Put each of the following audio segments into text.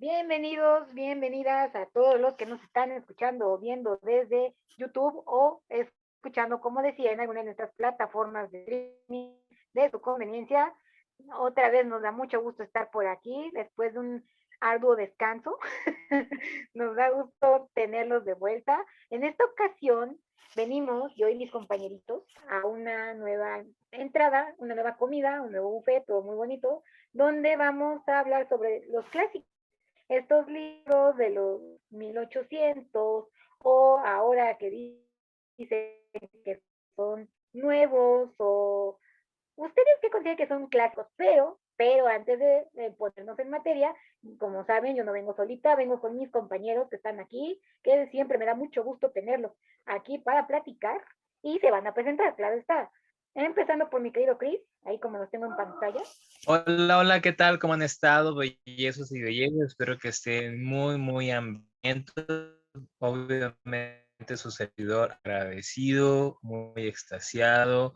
Bienvenidos, bienvenidas a todos los que nos están escuchando o viendo desde YouTube o escuchando, como decía, en alguna de nuestras plataformas de streaming de su conveniencia. Otra vez nos da mucho gusto estar por aquí después de un arduo descanso. Nos da gusto tenerlos de vuelta. En esta ocasión venimos, yo y mis compañeritos, a una nueva entrada, una nueva comida, un nuevo buffet, todo muy bonito, donde vamos a hablar sobre los clásicos, estos libros de los 1800 o ahora que dicen que son nuevos o ustedes que consideran que son clásicos, pero antes de ponernos en materia, como saben, yo no vengo solita, vengo con mis compañeros que están aquí, que siempre me da mucho gusto tenerlos aquí para platicar y se van a presentar, claro está. Empezando por mi querido Chris, ahí como los tengo en pantalla. Hola, hola, ¿qué tal? ¿Cómo han estado, bellezos y bellezas? Espero que estén muy, muy hambrientos. Obviamente, su servidor agradecido, muy extasiado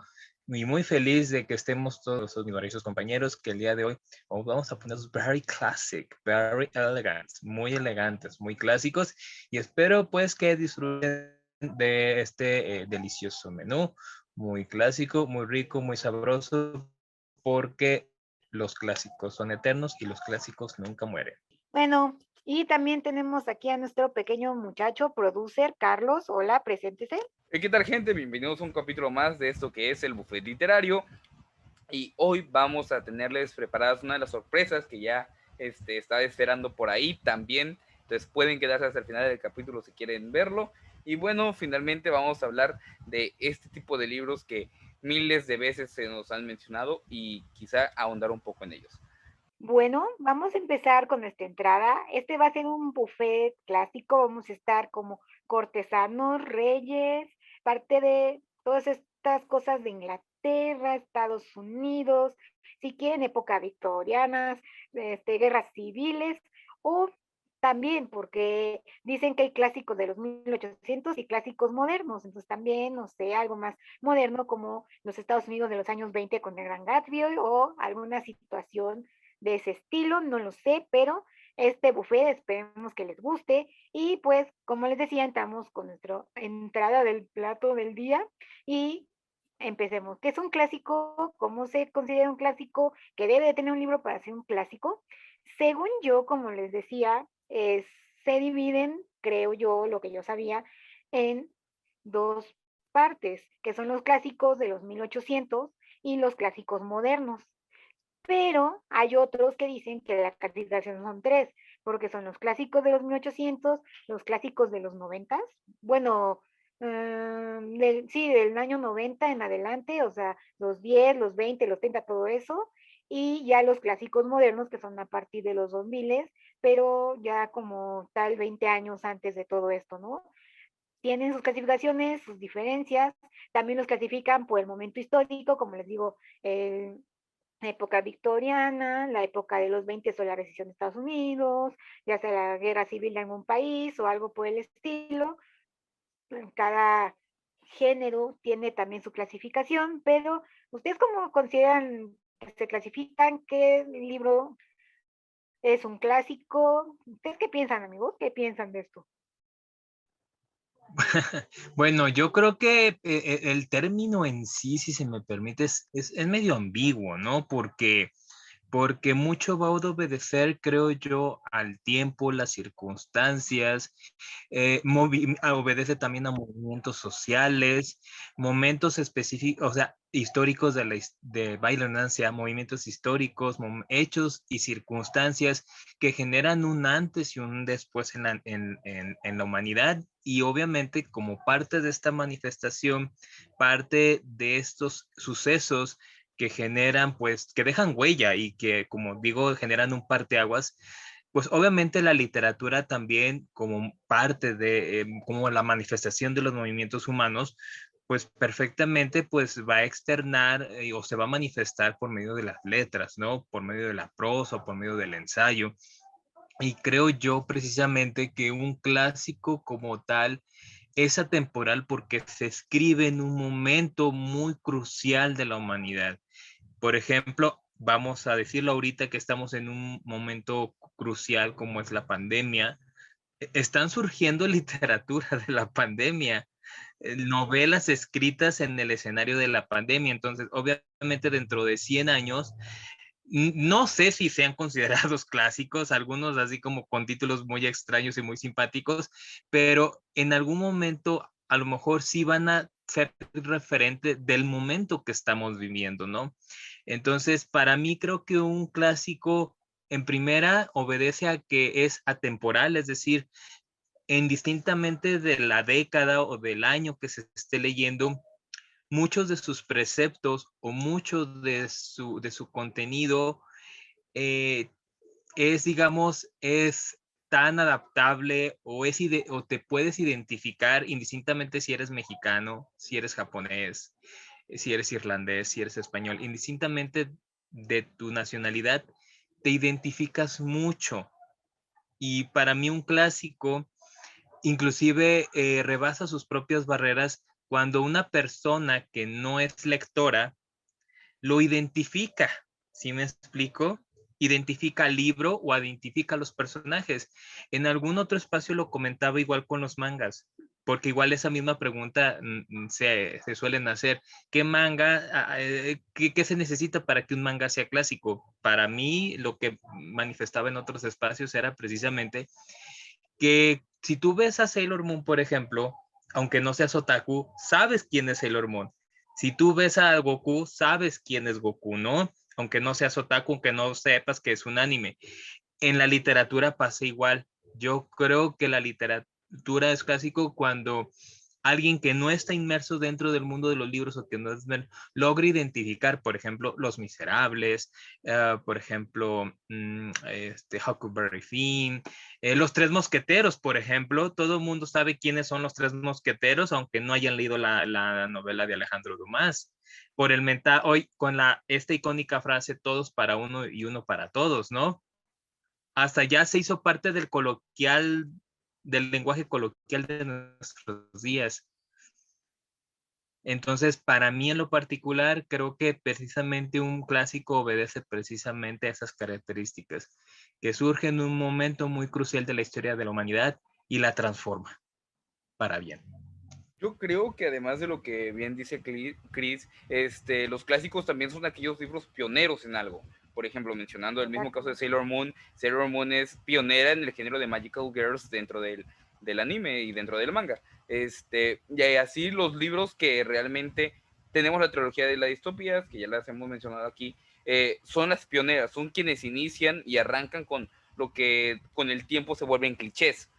y muy feliz de que estemos todos los mis compañeros que el día de hoy vamos a ponernos very classic, very elegant, muy elegantes, muy clásicos y espero pues que disfruten de este delicioso menú, muy clásico, muy rico, muy sabroso, porque los clásicos son eternos y los clásicos nunca mueren. Bueno, y también tenemos aquí a nuestro pequeño muchacho, producer, Carlos. Hola, preséntese. ¿Qué tal, gente? Bienvenidos a un capítulo más de esto que es el Buffet Literario. Y hoy vamos a tenerles preparadas una de las sorpresas que ya estaba esperando por ahí también. Entonces pueden quedarse hasta el final del capítulo si quieren verlo. Y bueno, finalmente vamos a hablar de este tipo de libros que miles de veces se nos han mencionado y quizá ahondar un poco en ellos. Bueno, vamos a empezar con nuestra entrada. Este va a ser un buffet clásico. Vamos a estar como cortesanos, reyes, parte de todas estas cosas de Inglaterra, Estados Unidos, si quieren, época victorianas, guerras civiles, o también porque dicen que hay clásicos de los 1800 y clásicos modernos, entonces también, no sé, algo más moderno como los Estados Unidos de los años 20 con el Gran Gatsby o alguna situación de ese estilo, no lo sé, pero este buffet esperemos que les guste y pues como les decía, entramos con nuestra entrada del plato del día y empecemos. ¿Qué es un clásico? ¿Cómo se considera un clásico? ¿Que debe de tener un libro para ser un clásico? Según yo, como les decía, se dividen, creo yo, lo que yo sabía, en dos partes, que son los clásicos de los 1800 y los clásicos modernos. Pero hay otros que dicen que la clasificación son tres, porque son los clásicos de los 1800, los clásicos de los 90, bueno, sí, del año 90 en adelante, o sea, los 10, los 20, los 30, todo eso, y ya los clásicos modernos que son a partir de los 2000, pero ya como tal 20 años antes de todo esto, ¿no? Tienen sus clasificaciones, sus diferencias, también los clasifican por el momento histórico, como les digo, la época victoriana, la época de los 20 o la recesión de Estados Unidos, ya sea la guerra civil de algún país o algo por el estilo. Cada género tiene también su clasificación, pero ¿ustedes cómo consideran que se clasifican? ¿Qué libro es un clásico? ¿Ustedes qué piensan, amigos? ¿Qué piensan de esto? Bueno, yo creo que el término en sí, si se me permite, es medio ambiguo, ¿no? Porque mucho va a obedecer, creo yo, al tiempo, las circunstancias, obedece también a movimientos sociales, momentos específicos, o sea, históricos de Bailenancia, movimientos históricos, hechos y circunstancias que generan un antes y un después en la humanidad. Y obviamente como parte de esta manifestación, parte de estos sucesos que generan, pues, que dejan huella y que, como digo, generan un parteaguas, pues obviamente la literatura también como parte de, como la manifestación de los movimientos humanos, pues perfectamente pues va a externar o se va a manifestar por medio de las letras, ¿no? Por medio de la prosa, por medio del ensayo. Y creo yo precisamente que un clásico como tal es atemporal porque se escribe en un momento muy crucial de la humanidad. Por ejemplo, vamos a decirlo ahorita que estamos en un momento crucial como es la pandemia, están surgiendo literatura de la pandemia, novelas escritas en el escenario de la pandemia. Entonces, obviamente dentro de 100 años, no sé si sean considerados clásicos, algunos así como con títulos muy extraños y muy simpáticos, pero en algún momento a lo mejor sí van a ser referente del momento que estamos viviendo, ¿no? Entonces, para mí creo que un clásico en primera obedece a que es atemporal, es decir, indistintamente de la década o del año que se esté leyendo, muchos de sus preceptos o mucho de su contenido eh, es, digamos, es tan adaptable o, o te puedes identificar indistintamente si eres mexicano, si eres japonés, si eres irlandés, si eres español, indistintamente de tu nacionalidad, te identificas mucho. Y para mí un clásico inclusive rebasa sus propias barreras cuando una persona que no es lectora lo identifica, ¿sí me explico? Identifica el libro o identifica los personajes. En algún otro espacio lo comentaba igual con los mangas, porque igual esa misma pregunta se suelen hacer. ¿Qué manga, qué se necesita para que un manga sea clásico? Para mí, lo que manifestaba en otros espacios era precisamente que si tú ves a Sailor Moon, por ejemplo, aunque no seas otaku, sabes quién es Sailor Moon. Si tú ves a Goku, sabes quién es Goku, ¿no? Aunque no seas otaku, aunque no sepas que es un anime. En la literatura pasa igual. Yo creo que la literatura es clásico cuando alguien que no está inmerso dentro del mundo de los libros o que no es, logra identificar, por ejemplo, Los Miserables, por ejemplo, Huckleberry Finn, Los Tres Mosqueteros, por ejemplo. Todo el mundo sabe quiénes son los Tres Mosqueteros, aunque no hayan leído la novela de Alejandro Dumas. Por el mental, hoy con esta icónica frase, todos para uno y uno para todos, ¿no? Hasta ya se hizo parte del coloquial, del lenguaje coloquial de nuestros días. Entonces, para mí en lo particular, creo que precisamente un clásico obedece precisamente a esas características, que surge en un momento muy crucial de la historia de la humanidad y la transforma para bien. Yo creo que además de lo que bien dice Chris, los clásicos también son aquellos libros pioneros en algo. Por ejemplo, mencionando el mismo caso de Sailor Moon es pionera en el género de Magical Girls dentro del anime y dentro del manga. Y así los libros que realmente tenemos la trilogía de las distopías, que ya las hemos mencionado aquí, son las pioneras, son quienes inician y arrancan con lo que con el tiempo se vuelven clichés.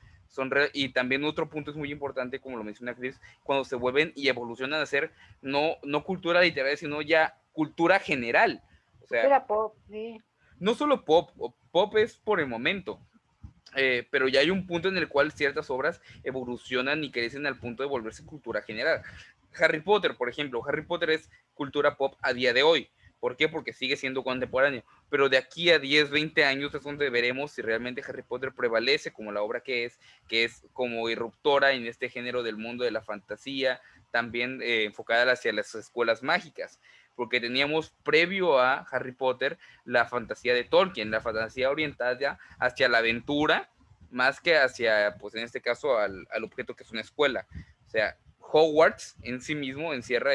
Y también otro punto es muy importante, como lo menciona Chris, cuando se vuelven y evolucionan a ser no cultura literaria, sino ya cultura general. O sea, cultura pop, sí. No solo pop, pop es por el momento, pero ya hay un punto en el cual ciertas obras evolucionan y crecen al punto de volverse cultura general. Harry Potter, por ejemplo, Harry Potter es cultura pop a día de hoy. ¿Por qué? Porque sigue siendo contemporáneo. Pero de aquí a 10, 20 años es donde veremos si realmente Harry Potter prevalece como la obra que es como irruptora en este género del mundo de la fantasía, también enfocada hacia las escuelas mágicas. Porque teníamos previo a Harry Potter la fantasía de Tolkien, la fantasía orientada hacia la aventura, más que hacia, pues en este caso, al objeto que es una escuela. O sea, Hogwarts en sí mismo encierra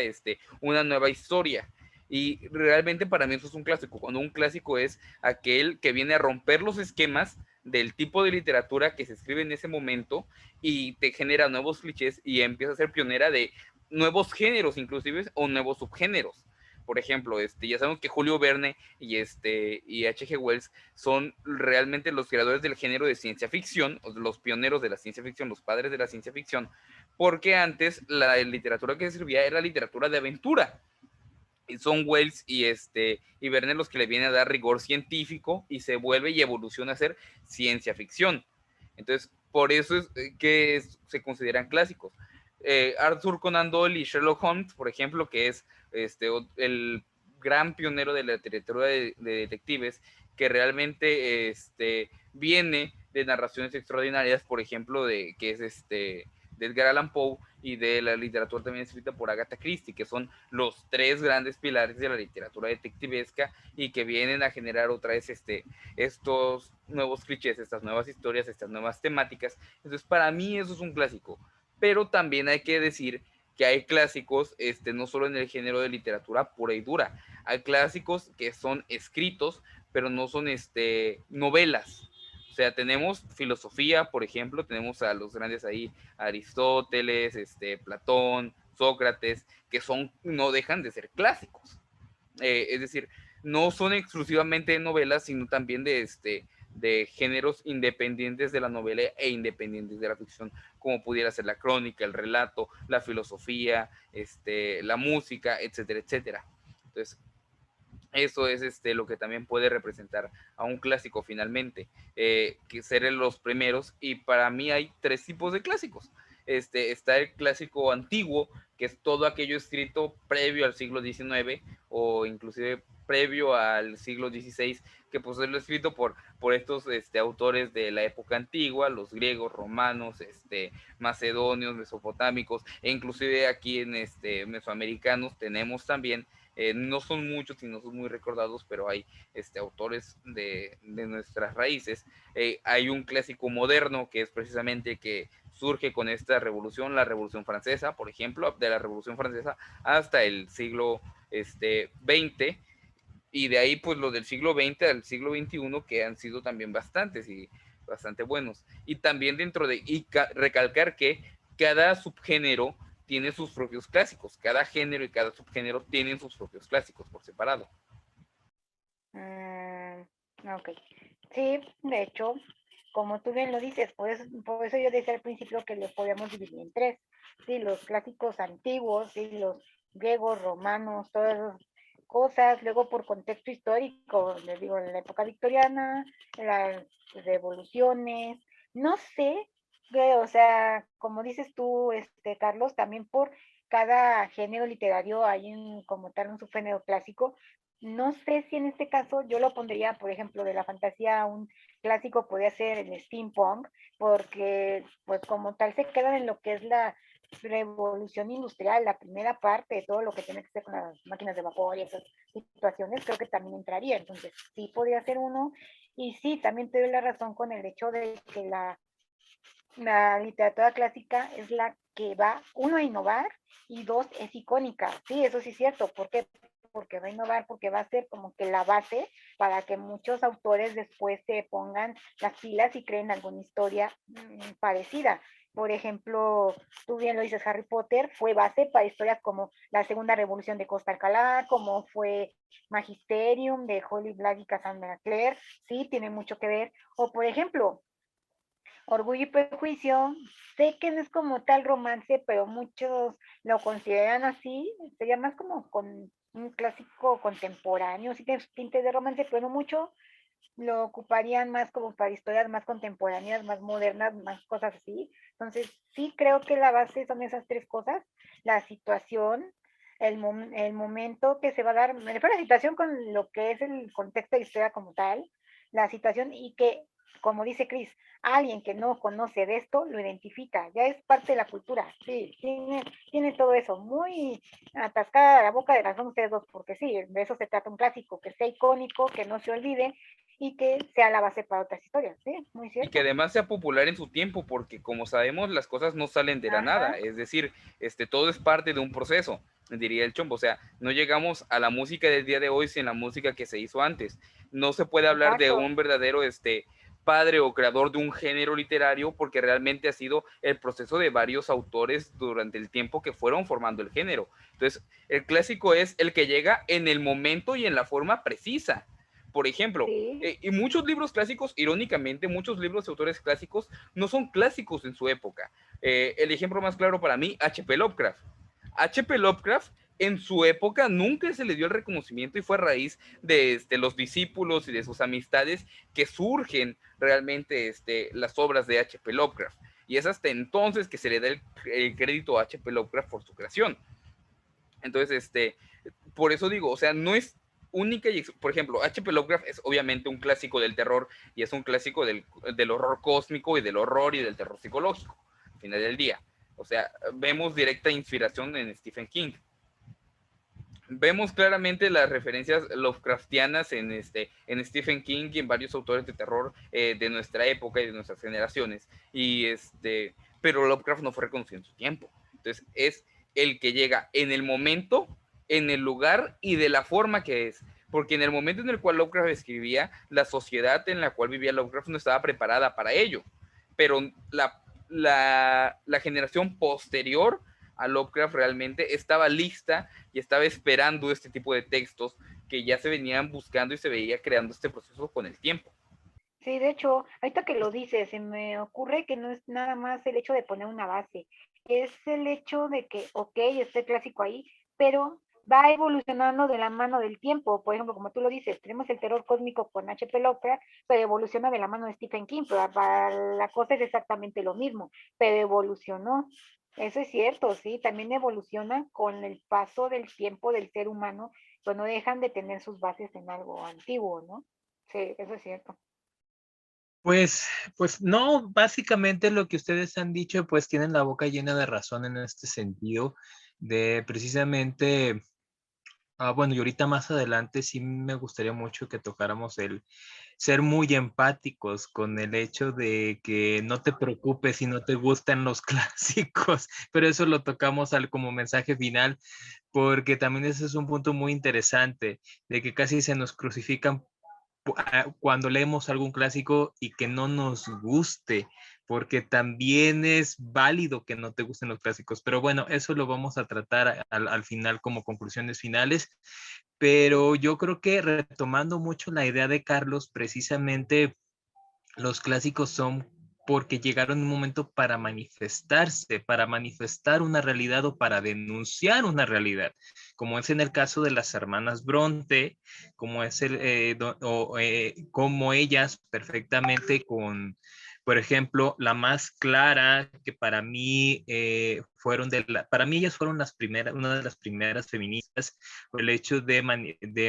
una nueva historia. Y realmente para mí eso es un clásico. Cuando un clásico es aquel que viene a romper los esquemas del tipo de literatura que se escribe en ese momento y te genera nuevos clichés y empieza a ser pionera de nuevos géneros inclusive o nuevos subgéneros. Por ejemplo, ya sabemos que Julio Verne y H.G. Wells son realmente los creadores del género de ciencia ficción, los pioneros de la ciencia ficción, los padres de la ciencia ficción, porque antes la literatura que se escribía era literatura de aventura. Y son Wells y Verne los que le vienen a dar rigor científico y se vuelve y evoluciona a ser ciencia ficción. Entonces, por eso es que se consideran clásicos. Arthur Conan Doyle y Sherlock Holmes, por ejemplo, que es el gran pionero de la literatura de detectives, que realmente viene de narraciones extraordinarias, por ejemplo, que es de de Edgar Allan Poe y de la literatura también escrita por Agatha Christie, que son los tres grandes pilares de la literatura detectivesca y que vienen a generar otra vez estos nuevos clichés, estas nuevas historias, estas nuevas temáticas. Entonces, para mí eso es un clásico. Pero también hay que decir que hay clásicos, no solo en el género de literatura pura y dura. Hay clásicos que son escritos, pero no son novelas. O sea, tenemos filosofía, por ejemplo, tenemos a los grandes ahí, Aristóteles, Platón, Sócrates, que no dejan de ser clásicos. Es decir, no son exclusivamente novelas, sino también de géneros independientes de la novela e independientes de la ficción, como pudiera ser la crónica, el relato, la filosofía, la música, etcétera, etcétera. Entonces, eso es lo que también puede representar a un clásico finalmente, que ser los primeros. Y para mí hay tres tipos de clásicos. Está el clásico antiguo, que es todo aquello escrito previo al siglo XIX o inclusive previo al siglo XVI, que pues es lo escrito por estos autores de la época antigua, los griegos, romanos, macedonios, mesopotámicos, e inclusive aquí en mesoamericanos tenemos también, no son muchos y no son muy recordados, pero hay autores de nuestras raíces. Hay un clásico moderno que es precisamente que surge con esta revolución, la Revolución Francesa, por ejemplo, de la Revolución Francesa hasta el siglo XX, y de ahí pues lo del siglo XX al siglo XXI, que han sido también bastantes y bastante buenos. Y también recalcar que cada subgénero tiene sus propios clásicos, cada género y cada subgénero tienen sus propios clásicos por separado. Ok, sí, de hecho, como tú bien lo dices, por eso yo decía al principio que los podíamos dividir en tres, sí, los clásicos antiguos, sí, los griegos, romanos, todas esas cosas, luego por contexto histórico, les digo, en la época victoriana, las revoluciones, no sé, o sea, como dices tú, Carlos, también por cada género literario hay como tal un subgénero clásico. No sé si en este caso yo lo pondría, por ejemplo, de la fantasía, un clásico podría ser el steampunk, porque pues como tal se quedan en lo que es la revolución industrial, la primera parte de todo lo que tiene que ver con las máquinas de vapor y esas situaciones, creo que también entraría. Entonces, sí podría ser uno. Y sí, también te doy la razón con el hecho de que la literatura clásica es la que va, uno, a innovar y dos, es icónica. Sí, eso sí es cierto. ¿Por qué? Porque va a innovar, porque va a ser como que la base para que muchos autores después se pongan las pilas y creen alguna historia parecida. Por ejemplo, tú bien lo dices, Harry Potter fue base para historias como la Segunda Revolución de Costa Alcalá, como fue Magisterium de Holly Black y Cassandra Clare, sí, tiene mucho que ver. O por ejemplo, Orgullo y Prejuicio, sé que no es como tal romance, pero muchos lo consideran así, sería más como con un clásico contemporáneo, sí tiene tintes de romance, pero no mucho, lo ocuparían más como para historias más contemporáneas, más modernas, más cosas así. Entonces, sí creo que la base son esas tres cosas, la situación, el momento que se va a dar, me refiero a la situación con lo que es el contexto de historia como tal, la situación y que, como dice Chris, alguien que no conoce de esto lo identifica, ya es parte de la cultura, sí, tiene todo eso, muy atascada la boca de razón ustedes dos, porque sí, de eso se trata un clásico, que sea icónico, que no se olvide y que sea la base para otras historias, sí, muy cierto. Y que además sea popular en su tiempo, porque como sabemos, las cosas no salen de la nada, es decir, todo es parte de un proceso, diría el Chombo. O sea, no llegamos a la música del día de hoy sin la música que se hizo antes. No se puede hablar de un verdadero padre o creador de un género literario, porque realmente ha sido el proceso de varios autores durante el tiempo que fueron formando el género. Entonces, el clásico es el que llega en el momento y en la forma precisa. Por ejemplo, sí. Y muchos libros clásicos, irónicamente, muchos libros de autores clásicos no son clásicos en su época. El ejemplo más claro para mí, H.P. Lovecraft. H.P. Lovecraft en su época nunca se le dio el reconocimiento y fue a raíz de los discípulos y de sus amistades que surgen realmente las obras de H.P. Lovecraft. Y es hasta entonces que se le da el crédito a H.P. Lovecraft por su creación. Entonces, por eso digo, o sea, no es única y, por ejemplo, H.P. Lovecraft es obviamente un clásico del terror y es un clásico del horror cósmico y del horror y del terror psicológico, al final del día. O sea, vemos directa inspiración en Stephen King. Vemos claramente las referencias Lovecraftianas en Stephen King y en varios autores de terror de nuestra época y de nuestras generaciones. Pero Lovecraft no fue reconocido en su tiempo. Entonces es el que llega en el momento, en el lugar y de la forma que es. Porque en el momento en el cual Lovecraft escribía, la sociedad en la cual vivía Lovecraft no estaba preparada para ello. Pero la generación posterior a Lovecraft realmente estaba lista y estaba esperando este tipo de textos que ya se venían buscando y se veía creando este proceso con el tiempo. Sí, de hecho, ahorita que lo dices, se me ocurre que no es nada más el hecho de poner una base, es el hecho de que, ok, este clásico ahí, pero va evolucionando de la mano del tiempo. Por ejemplo, como tú lo dices, tenemos el terror cósmico con H.P. Lovecraft, pero evoluciona de la mano de Stephen King, pero la cosa es exactamente lo mismo, pero evolucionó. Eso es cierto, sí, también evoluciona con el paso del tiempo del ser humano, pero no dejan de tener sus bases en algo antiguo, ¿no? Sí, eso es cierto. Pues no, básicamente lo que ustedes han dicho, pues tienen la boca llena de razón en este sentido, de precisamente, bueno, y ahorita más adelante sí me gustaría mucho que tocáramos el ser muy empáticos con el hecho de que no te preocupes si no te gustan los clásicos, pero eso lo tocamos como mensaje final, porque también ese es un punto muy interesante, de que casi se nos crucifican cuando leemos algún clásico y que no nos guste, porque también es válido que no te gusten los clásicos, pero bueno, eso lo vamos a tratar al final como conclusiones finales, pero yo creo que retomando mucho la idea de Carlos, precisamente los clásicos son porque llegaron en un momento para manifestarse, para manifestar una realidad o para denunciar una realidad, como es en el caso de las hermanas Bronte, como es como ellas perfectamente con, por ejemplo, la más clara que para mí para mí ellas fueron las primeras, una de las primeras feministas, el hecho de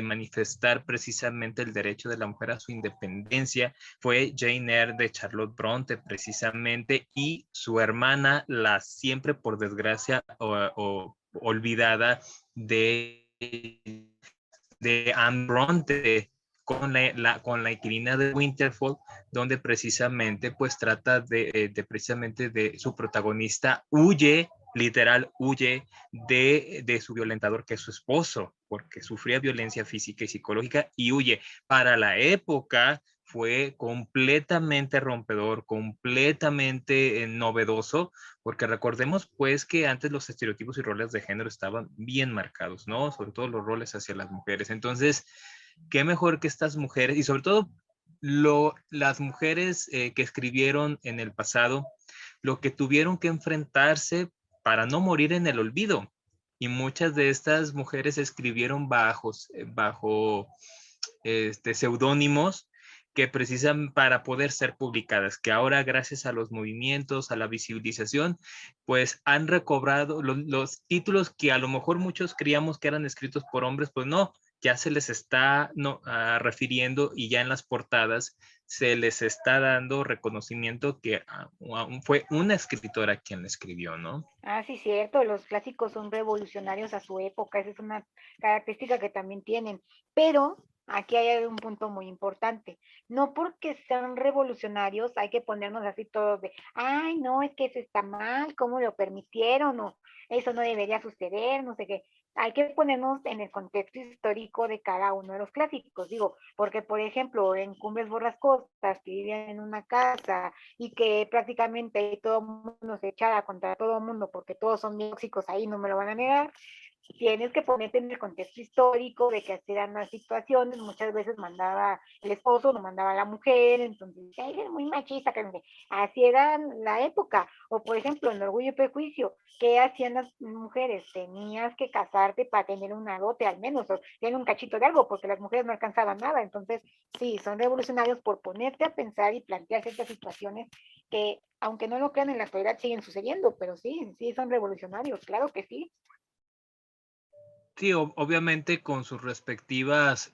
manifestar precisamente el derecho de la mujer a su independencia fue Jane Eyre de Charlotte Bronte precisamente y su hermana, la siempre por desgracia o olvidada de Anne Bronte con la inquilina de Winterfell, donde precisamente pues trata precisamente de su protagonista huye, literal huye de su violentador que es su esposo, porque sufría violencia física y psicológica y huye. Para la época fue completamente rompedor, completamente novedoso, porque recordemos pues que antes los estereotipos y roles de género estaban bien marcados, ¿no? Sobre todo los roles hacia las mujeres. Entonces, qué mejor que estas mujeres, y sobre todo las mujeres que escribieron en el pasado, lo que tuvieron que enfrentarse para no morir en el olvido. Y muchas de estas mujeres escribieron bajo seudónimos que precisan para poder ser publicadas, que ahora gracias a los movimientos, a la visibilización, pues han recobrado los títulos que a lo mejor muchos creíamos que eran escritos por hombres, pues no, ya se les está refiriendo y ya en las portadas se les está dando reconocimiento que fue una escritora quien la escribió, ¿no? Ah, sí, cierto, los clásicos son revolucionarios a su época, esa es una característica que también tienen, pero aquí hay un punto muy importante, no porque sean revolucionarios hay que ponernos así todos de, ay, no, es que eso está mal, ¿cómo lo permitieron? O eso no debería suceder, no sé qué. Hay que ponernos en el contexto histórico de cada uno de los clásicos, digo, porque por ejemplo, en Cumbres Borrascosas, que vivían en una casa y que prácticamente todo el mundo se echara contra todo el mundo porque todos son tóxicos ahí, no me lo van a negar. Tienes que ponerte en el contexto histórico de que así eran las situaciones, muchas veces mandaba el esposo, no mandaba la mujer, entonces es muy machista, que así era la época. O por ejemplo, en Orgullo y Prejuicio, ¿qué hacían las mujeres? Tenías que casarte para tener una dote al menos, o tener un cachito de algo, porque las mujeres no alcanzaban nada. Entonces, sí, son revolucionarios por ponerte a pensar y plantear ciertas situaciones que, aunque no lo crean en la actualidad, siguen sucediendo, pero sí, sí son revolucionarios, claro que sí. Sí, obviamente con sus respectivas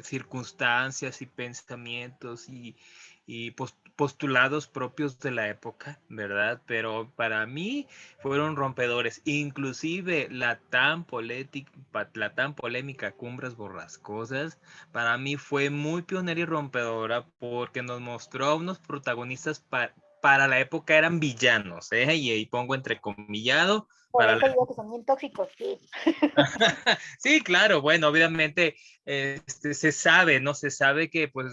circunstancias y pensamientos y postulados propios de la época, ¿verdad? Pero para mí fueron rompedores. Inclusive la tan polémica Cumbres Borrascosas, para mí fue muy pionera y rompedora porque nos mostró a unos protagonistas para la época eran villanos, ¿eh? Y ahí pongo entrecomillado. Por Para eso digo que son bien tóxicos, sí. Sí, claro, bueno, obviamente se sabe, ¿no? Se sabe que pues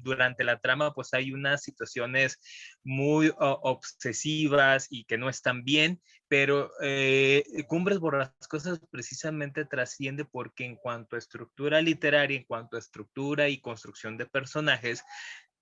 durante la trama pues hay unas situaciones muy obsesivas y que no están bien, pero Cumbres Borrascosas precisamente trasciende porque en cuanto a estructura literaria, en cuanto a estructura y construcción de personajes,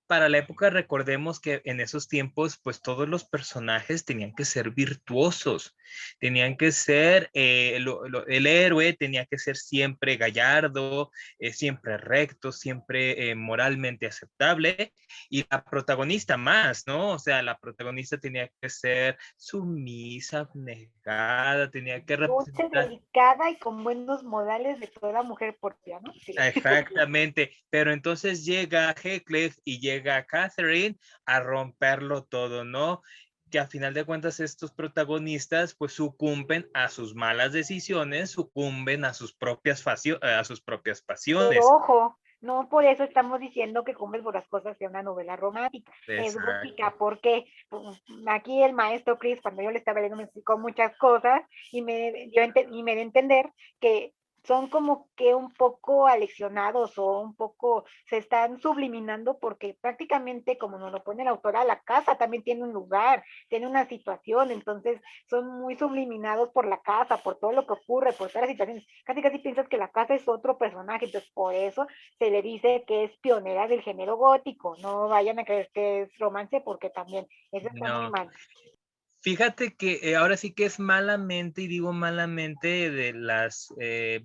para la época recordemos que en esos tiempos pues todos los personajes tenían que ser virtuosos, tenían que ser, el héroe tenía que ser siempre gallardo, siempre recto, siempre moralmente aceptable y la protagonista más, ¿no? O sea, la protagonista tenía que ser sumisa, abnegada, tenía que Dulce, representar. delicada y con buenos modales de toda mujer propia, ¿no? Sí. Exactamente, pero entonces llega Heathcliff y llega Catherine a romperlo todo, ¿no? Que a final de cuentas estos protagonistas pues sucumben a sus malas decisiones, sucumben a sus propias Pero pasiones. ojo, no por eso estamos diciendo que Cumbres Borrascosas sea una novela romántica. Es Exacto. gótica, porque pues, aquí el maestro Chris, cuando yo le estaba leyendo, me explicó muchas cosas y y me dio a entender que son como que un poco aleccionados o un poco se están subliminando porque prácticamente como nos lo pone la autora, la casa también tiene un lugar, tiene una situación, entonces son muy subliminados por la casa, por todo lo que ocurre, por todas las situaciones. Casi casi piensas que la casa es otro personaje, entonces por eso se le dice que es pionera del género gótico. No vayan a creer que es romance porque también eso está muy No. mal. Fíjate que ahora sí que es malamente, y digo malamente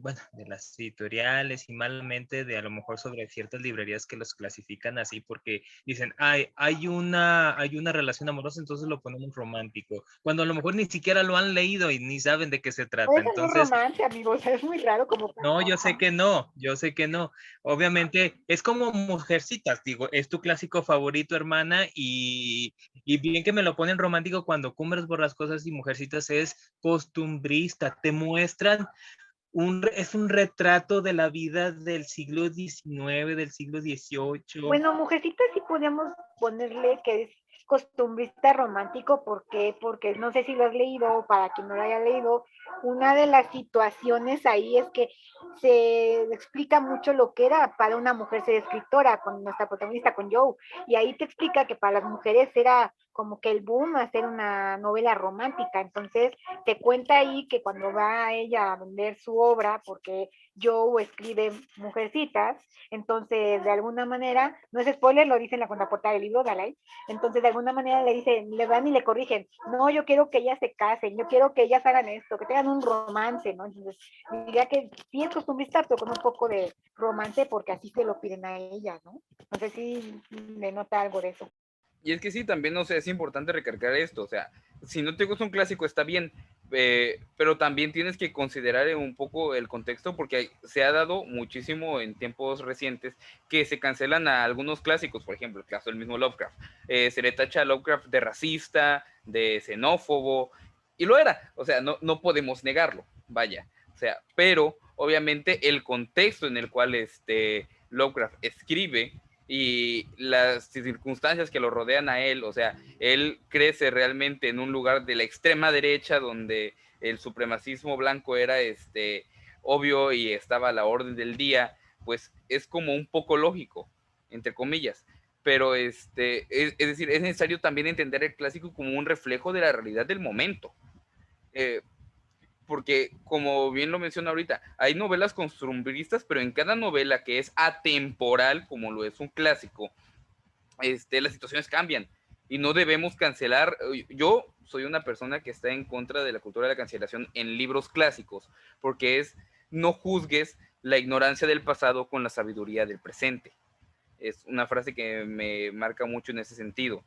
bueno, de las editoriales y malamente de a lo mejor sobre ciertas librerías que los clasifican así porque dicen, hay una relación amorosa, entonces lo ponemos romántico, cuando a lo mejor ni siquiera lo han leído y ni saben de qué se Por trata. eso no es Entonces, romance, amigos, es muy raro como no, yo sé que no, yo sé que no. Obviamente es como Mujercitas, digo, es tu clásico favorito, hermana, y bien que me lo ponen romántico cuando Cumbres Borrascosas y Mujercitas es costumbrista, te muestran es un retrato de la vida del siglo XIX, del siglo XVIII. bueno, mujercita sí podríamos ponerle que es costumbrista romántico, ¿por qué? Porque no sé si lo has leído o para quien no lo haya leído, una de las situaciones ahí es que se explica mucho lo que era para una mujer ser escritora, con nuestra protagonista, con Joe, y ahí te explica que para las mujeres era como que el boom hacer una novela romántica, entonces te cuenta ahí que cuando va ella a vender su obra, porque Joe escribe Mujercitas, entonces de alguna manera, no es spoiler, lo dice en la contraportada del libro, Dalai, entonces de alguna manera le dicen, le van y le corrigen, no, yo quiero que ellas se casen, yo quiero que ellas hagan esto, que tengan un romance, ¿no? Entonces diría que sí es costumbrista, pero con un poco de romance porque así se lo piden a ella, ¿no? No sé si le nota algo de eso. Y es que sí, también, no sé, es importante recargar esto, o sea, si no te gusta un clásico está bien, pero también tienes que considerar un poco el contexto porque se ha dado muchísimo en tiempos recientes que se cancelan a algunos clásicos, por ejemplo, el caso del mismo Lovecraft. Se le tacha a Lovecraft de racista, de xenófobo, y lo era, o sea, no podemos negarlo, vaya, o sea, pero obviamente el contexto en el cual Lovecraft escribe y las circunstancias que lo rodean a él, o sea, él crece realmente en un lugar de la extrema derecha donde el supremacismo blanco era obvio y estaba a la orden del día, pues es como un poco lógico, entre comillas. Pero es decir, es necesario también entender el clásico como un reflejo de la realidad del momento. Eh, porque como bien lo menciona ahorita, hay novelas costumbristas, pero en cada novela que es atemporal, como lo es un clásico, las situaciones cambian y no debemos cancelar. Yo soy una persona que está en contra de la cultura de la cancelación en libros clásicos, porque es no juzgues la ignorancia del pasado con la sabiduría del presente. Es una frase que me marca mucho en ese sentido.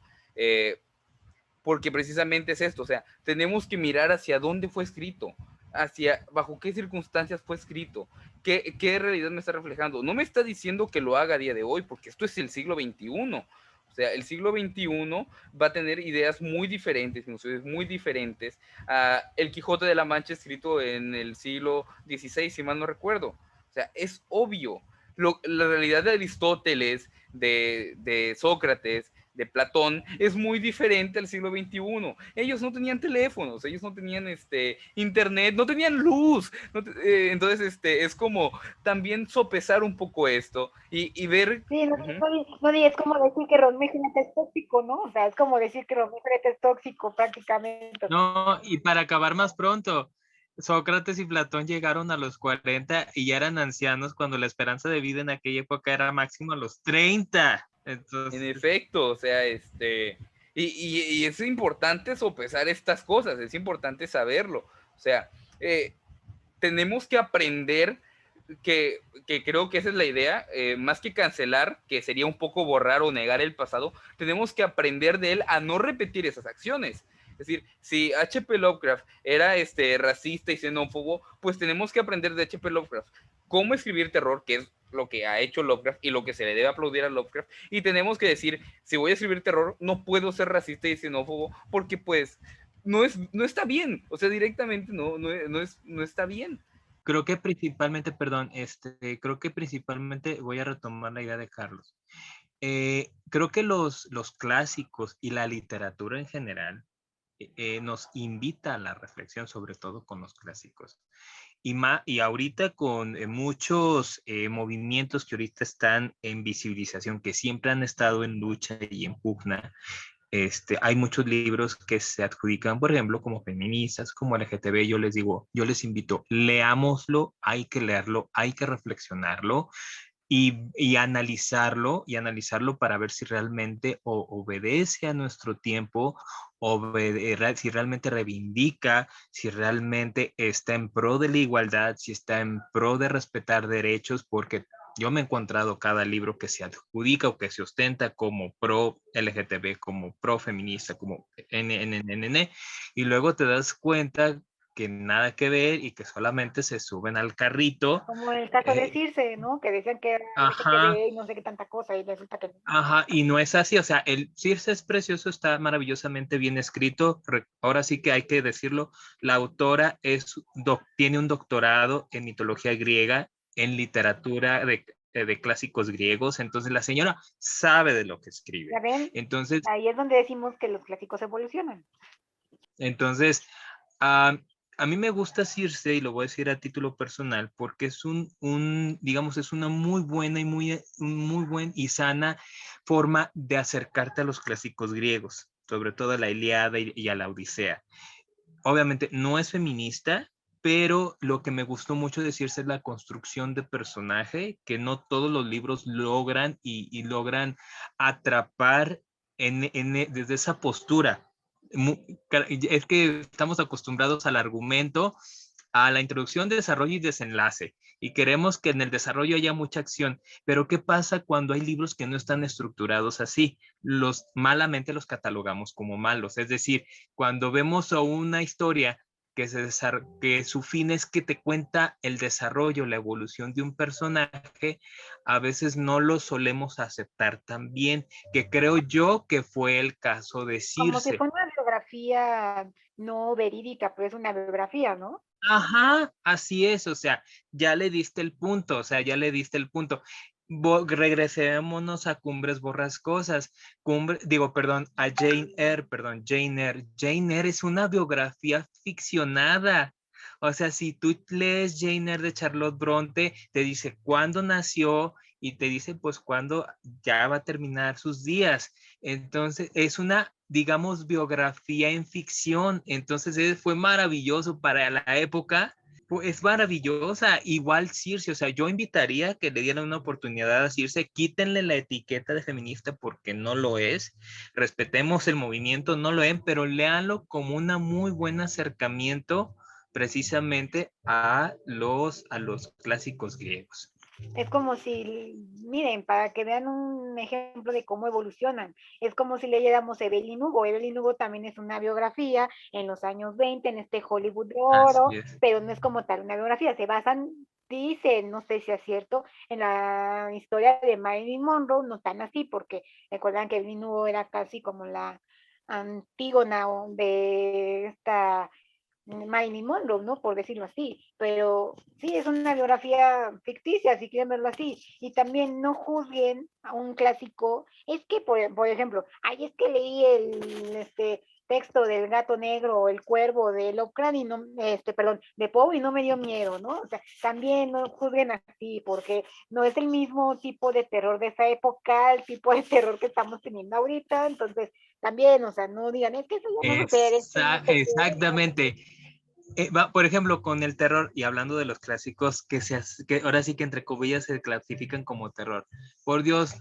Porque precisamente es esto, o sea, tenemos que mirar hacia dónde fue escrito. bajo qué circunstancias fue escrito, qué realidad me está reflejando. No me está diciendo que lo haga a día de hoy, porque esto es el siglo XXI. O sea, el siglo XXI va a tener ideas muy diferentes, nociones muy diferentes a el Quijote de la Mancha escrito en el siglo XVI, si mal no recuerdo. O sea, es obvio. La realidad de Aristóteles, de Sócrates, de Platón, es muy diferente al siglo XXI. Ellos no tenían teléfonos, ellos no tenían internet, no tenían luz. Entonces, es como también sopesar un poco esto y ver... Sí, no, Ujú. es como decir que Romeo y Julieta es tóxico, ¿no? O sea, es como decir que Romeo y Julieta es tóxico prácticamente. No, y para acabar más pronto, Sócrates y Platón llegaron a los 40 y ya eran ancianos cuando la esperanza de vida en aquella época era máximo a los 30. En Entonces, efecto, o sea, y es importante sopesar estas cosas, es importante saberlo. O sea, tenemos que aprender que creo que esa es la idea, más que cancelar, que sería un poco borrar o negar el pasado, tenemos que aprender de él a no repetir esas acciones. Es decir, si H.P. Lovecraft era racista y xenófobo, pues tenemos que aprender de H.P. Lovecraft cómo escribir terror, que es lo que ha hecho Lovecraft y lo que se le debe aplaudir a Lovecraft, y tenemos que decir, si voy a escribir terror, no puedo ser racista y xenófobo, porque pues no está bien, o sea, directamente no está bien. creo que principalmente, perdón, creo que principalmente voy a retomar la idea de Carlos. Creo que los clásicos y la literatura en general nos invita a la reflexión, sobre todo con los clásicos. Y ahorita con muchos movimientos que ahorita están en visibilización, que siempre han estado en lucha y en pugna, hay muchos libros que se adjudican, por ejemplo, como feministas, como LGTB. Yo les digo, yo les invito, leámoslo, hay que leerlo, hay que reflexionarlo y analizarlo para ver si realmente obedece a nuestro tiempo, si realmente reivindica, si realmente está en pro de la igualdad, si está en pro de respetar derechos, porque yo me he encontrado cada libro que se adjudica o que se ostenta como pro LGTB, como pro feminista, como NNN, y luego te das cuenta que nada que ver y que solamente se suben al carrito. Como el caso de Circe, ¿no? Que decían que era Ajá, LGTB y no sé qué tanta cosa, y resulta que no. ajá, y no es así, o sea, el Circe es precioso, está maravillosamente bien escrito. Ahora sí que hay que decirlo, la autora tiene un doctorado en mitología griega, en literatura de clásicos griegos, entonces la señora sabe de lo que escribe. ¿Ya ven? Entonces, Ahí es donde decimos que los clásicos evolucionan. Entonces, a, a mí me gusta Circe, y lo voy a decir a título personal, porque es digamos, es una muy buena y muy buen y sana forma de acercarte a los clásicos griegos, sobre todo a la Ilíada y a la Odisea. Obviamente no es feminista, pero lo que me gustó mucho de Circe es la construcción de personaje, que no todos los libros logran y logran atrapar desde esa postura. Es que estamos acostumbrados al argumento, a la introducción, desarrollo y desenlace, y queremos que en el desarrollo haya mucha acción. Pero ¿qué pasa cuando hay libros que no están estructurados así? Malamente los catalogamos como malos. Es decir, cuando vemos a una historia que su fin es que te cuenta el desarrollo, la evolución de un personaje, a veces no lo solemos aceptar tan bien, que creo yo que fue el caso de Como si Circe. fuera una biografía no verídica, pero es una biografía, ¿no? Ajá, así es, o sea, ya le diste el punto, o sea, ya le diste el punto. Regresémonos a Cumbres Borrascosas, perdón, a Jane Eyre, perdón, Jane Eyre. Jane Eyre es una biografía ficcionada. O sea, si tú lees Jane Eyre de Charlotte Bronte, te dice cuándo nació y te dice pues cuándo ya va a terminar sus días. Entonces, es una, digamos, biografía en ficción. Entonces, fue maravilloso para la época. Es maravillosa, igual Circe, o sea, yo invitaría a que le dieran una oportunidad a Circe, quítenle la etiqueta de feminista porque no lo es, respetemos el movimiento, no lo es, pero léanlo como un muy buen acercamiento precisamente a los clásicos griegos. Es como si, miren, para que vean un ejemplo de cómo evolucionan, es como si leyéramos Evelyn Hugo. Evelyn Hugo también es una biografía en los años 20 en este Hollywood de oro, Así es. pero no es como tal una biografía, se basan, dicen, no sé si es cierto, en la historia de Marilyn Monroe, no tan así, porque recuerdan que Evelyn Hugo era casi como la Antígona de esta Marilyn Monroe, ¿no? Por decirlo así, pero sí es una biografía ficticia, si quieren verlo así, y también no juzguen a un clásico, es que, por ejemplo, ay, es que leí el texto del gato negro o el cuervo de Lovecraft y no, perdón, de Poe y no me dio miedo, ¿no? O sea, también no juzguen así, porque no es el mismo tipo de terror de esa época, el tipo de terror que estamos teniendo ahorita, entonces también, o sea, no digan, es que eso ya no sucede, es que no sé qué, ¿no? Exactamente. Por ejemplo, con el terror, y hablando de los clásicos que ahora sí que entre comillas se clasifican como terror. Por Dios,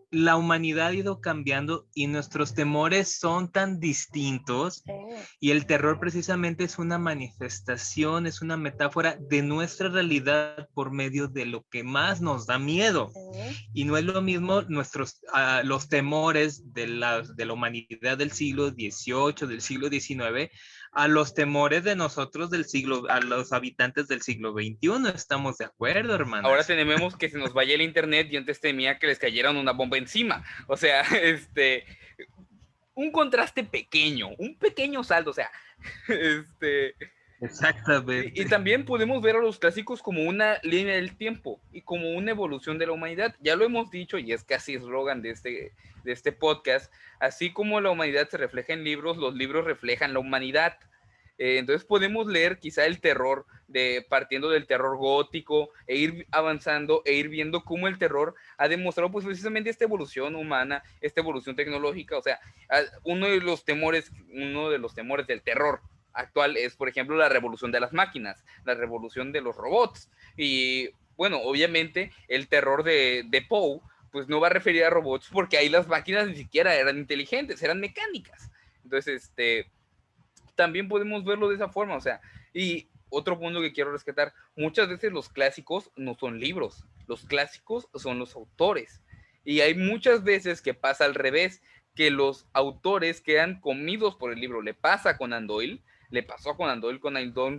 la humanidad ha ido cambiando y nuestros temores son tan distintos Sí, y el terror precisamente es una manifestación, es una metáfora de nuestra realidad por medio de lo que más nos da miedo. sí. Y no es lo mismo los temores de la humanidad del siglo XVIII, del siglo XIX, a los temores de nosotros a los habitantes del siglo XXI. ¿Estamos de acuerdo, Ahora hermanas? tememos que se nos vaya el internet y antes temía que les cayera una bomba encima. O sea, un contraste pequeño, un pequeño salto, o sea, este, y Exactamente. también podemos ver a los clásicos como una línea del tiempo y como una evolución de la humanidad. Ya lo hemos dicho y es casi eslogan de este podcast. Así como la humanidad se refleja en libros, los libros reflejan la humanidad. Entonces podemos leer quizá el terror partiendo del terror gótico e ir avanzando e ir viendo cómo el terror ha demostrado pues precisamente esta evolución humana, esta evolución tecnológica. O sea, uno de los temores del terror actual es, por ejemplo, la revolución de las máquinas, la revolución de los robots. Y bueno, obviamente el terror de Poe pues no va a referir a robots porque ahí las máquinas ni siquiera eran inteligentes, eran mecánicas. Entonces, también podemos verlo de esa forma, o sea, y otro punto que quiero rescatar, muchas veces los clásicos no son libros, los clásicos son los autores, y hay muchas veces que pasa al revés, que los autores quedan comidos por el libro. Le pasa a Conan Doyle, le pasó a Conan Doyle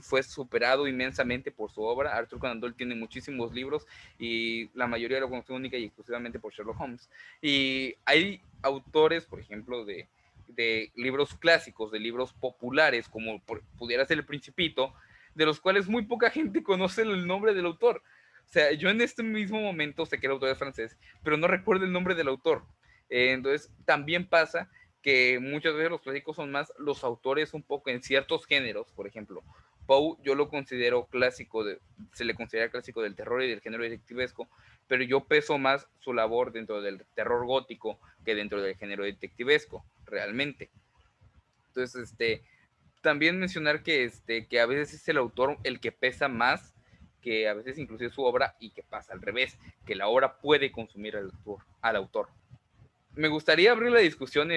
fue superado inmensamente por su obra. Arthur Conan Doyle tiene muchísimos libros y la mayoría lo conoce única y exclusivamente por Sherlock Holmes, y hay autores, por ejemplo, de libros clásicos, de libros populares, como pudiera ser El Principito, de los cuales muy poca gente conoce el nombre del autor. O sea, yo en este mismo momento sé que el autor es francés, pero no recuerdo el nombre del autor. Entonces, también pasa que muchas veces los clásicos son más los autores un poco en ciertos géneros. Por ejemplo, Poe yo lo considero clásico, se le considera clásico del terror y del género detectivesco, pero yo peso más su labor dentro del terror gótico que dentro del género detectivesco, realmente. Entonces, también mencionar que a veces es el autor el que pesa más que a veces inclusive su obra, y que pasa al revés, que la obra puede consumir al autor. Me gustaría abrir la discusión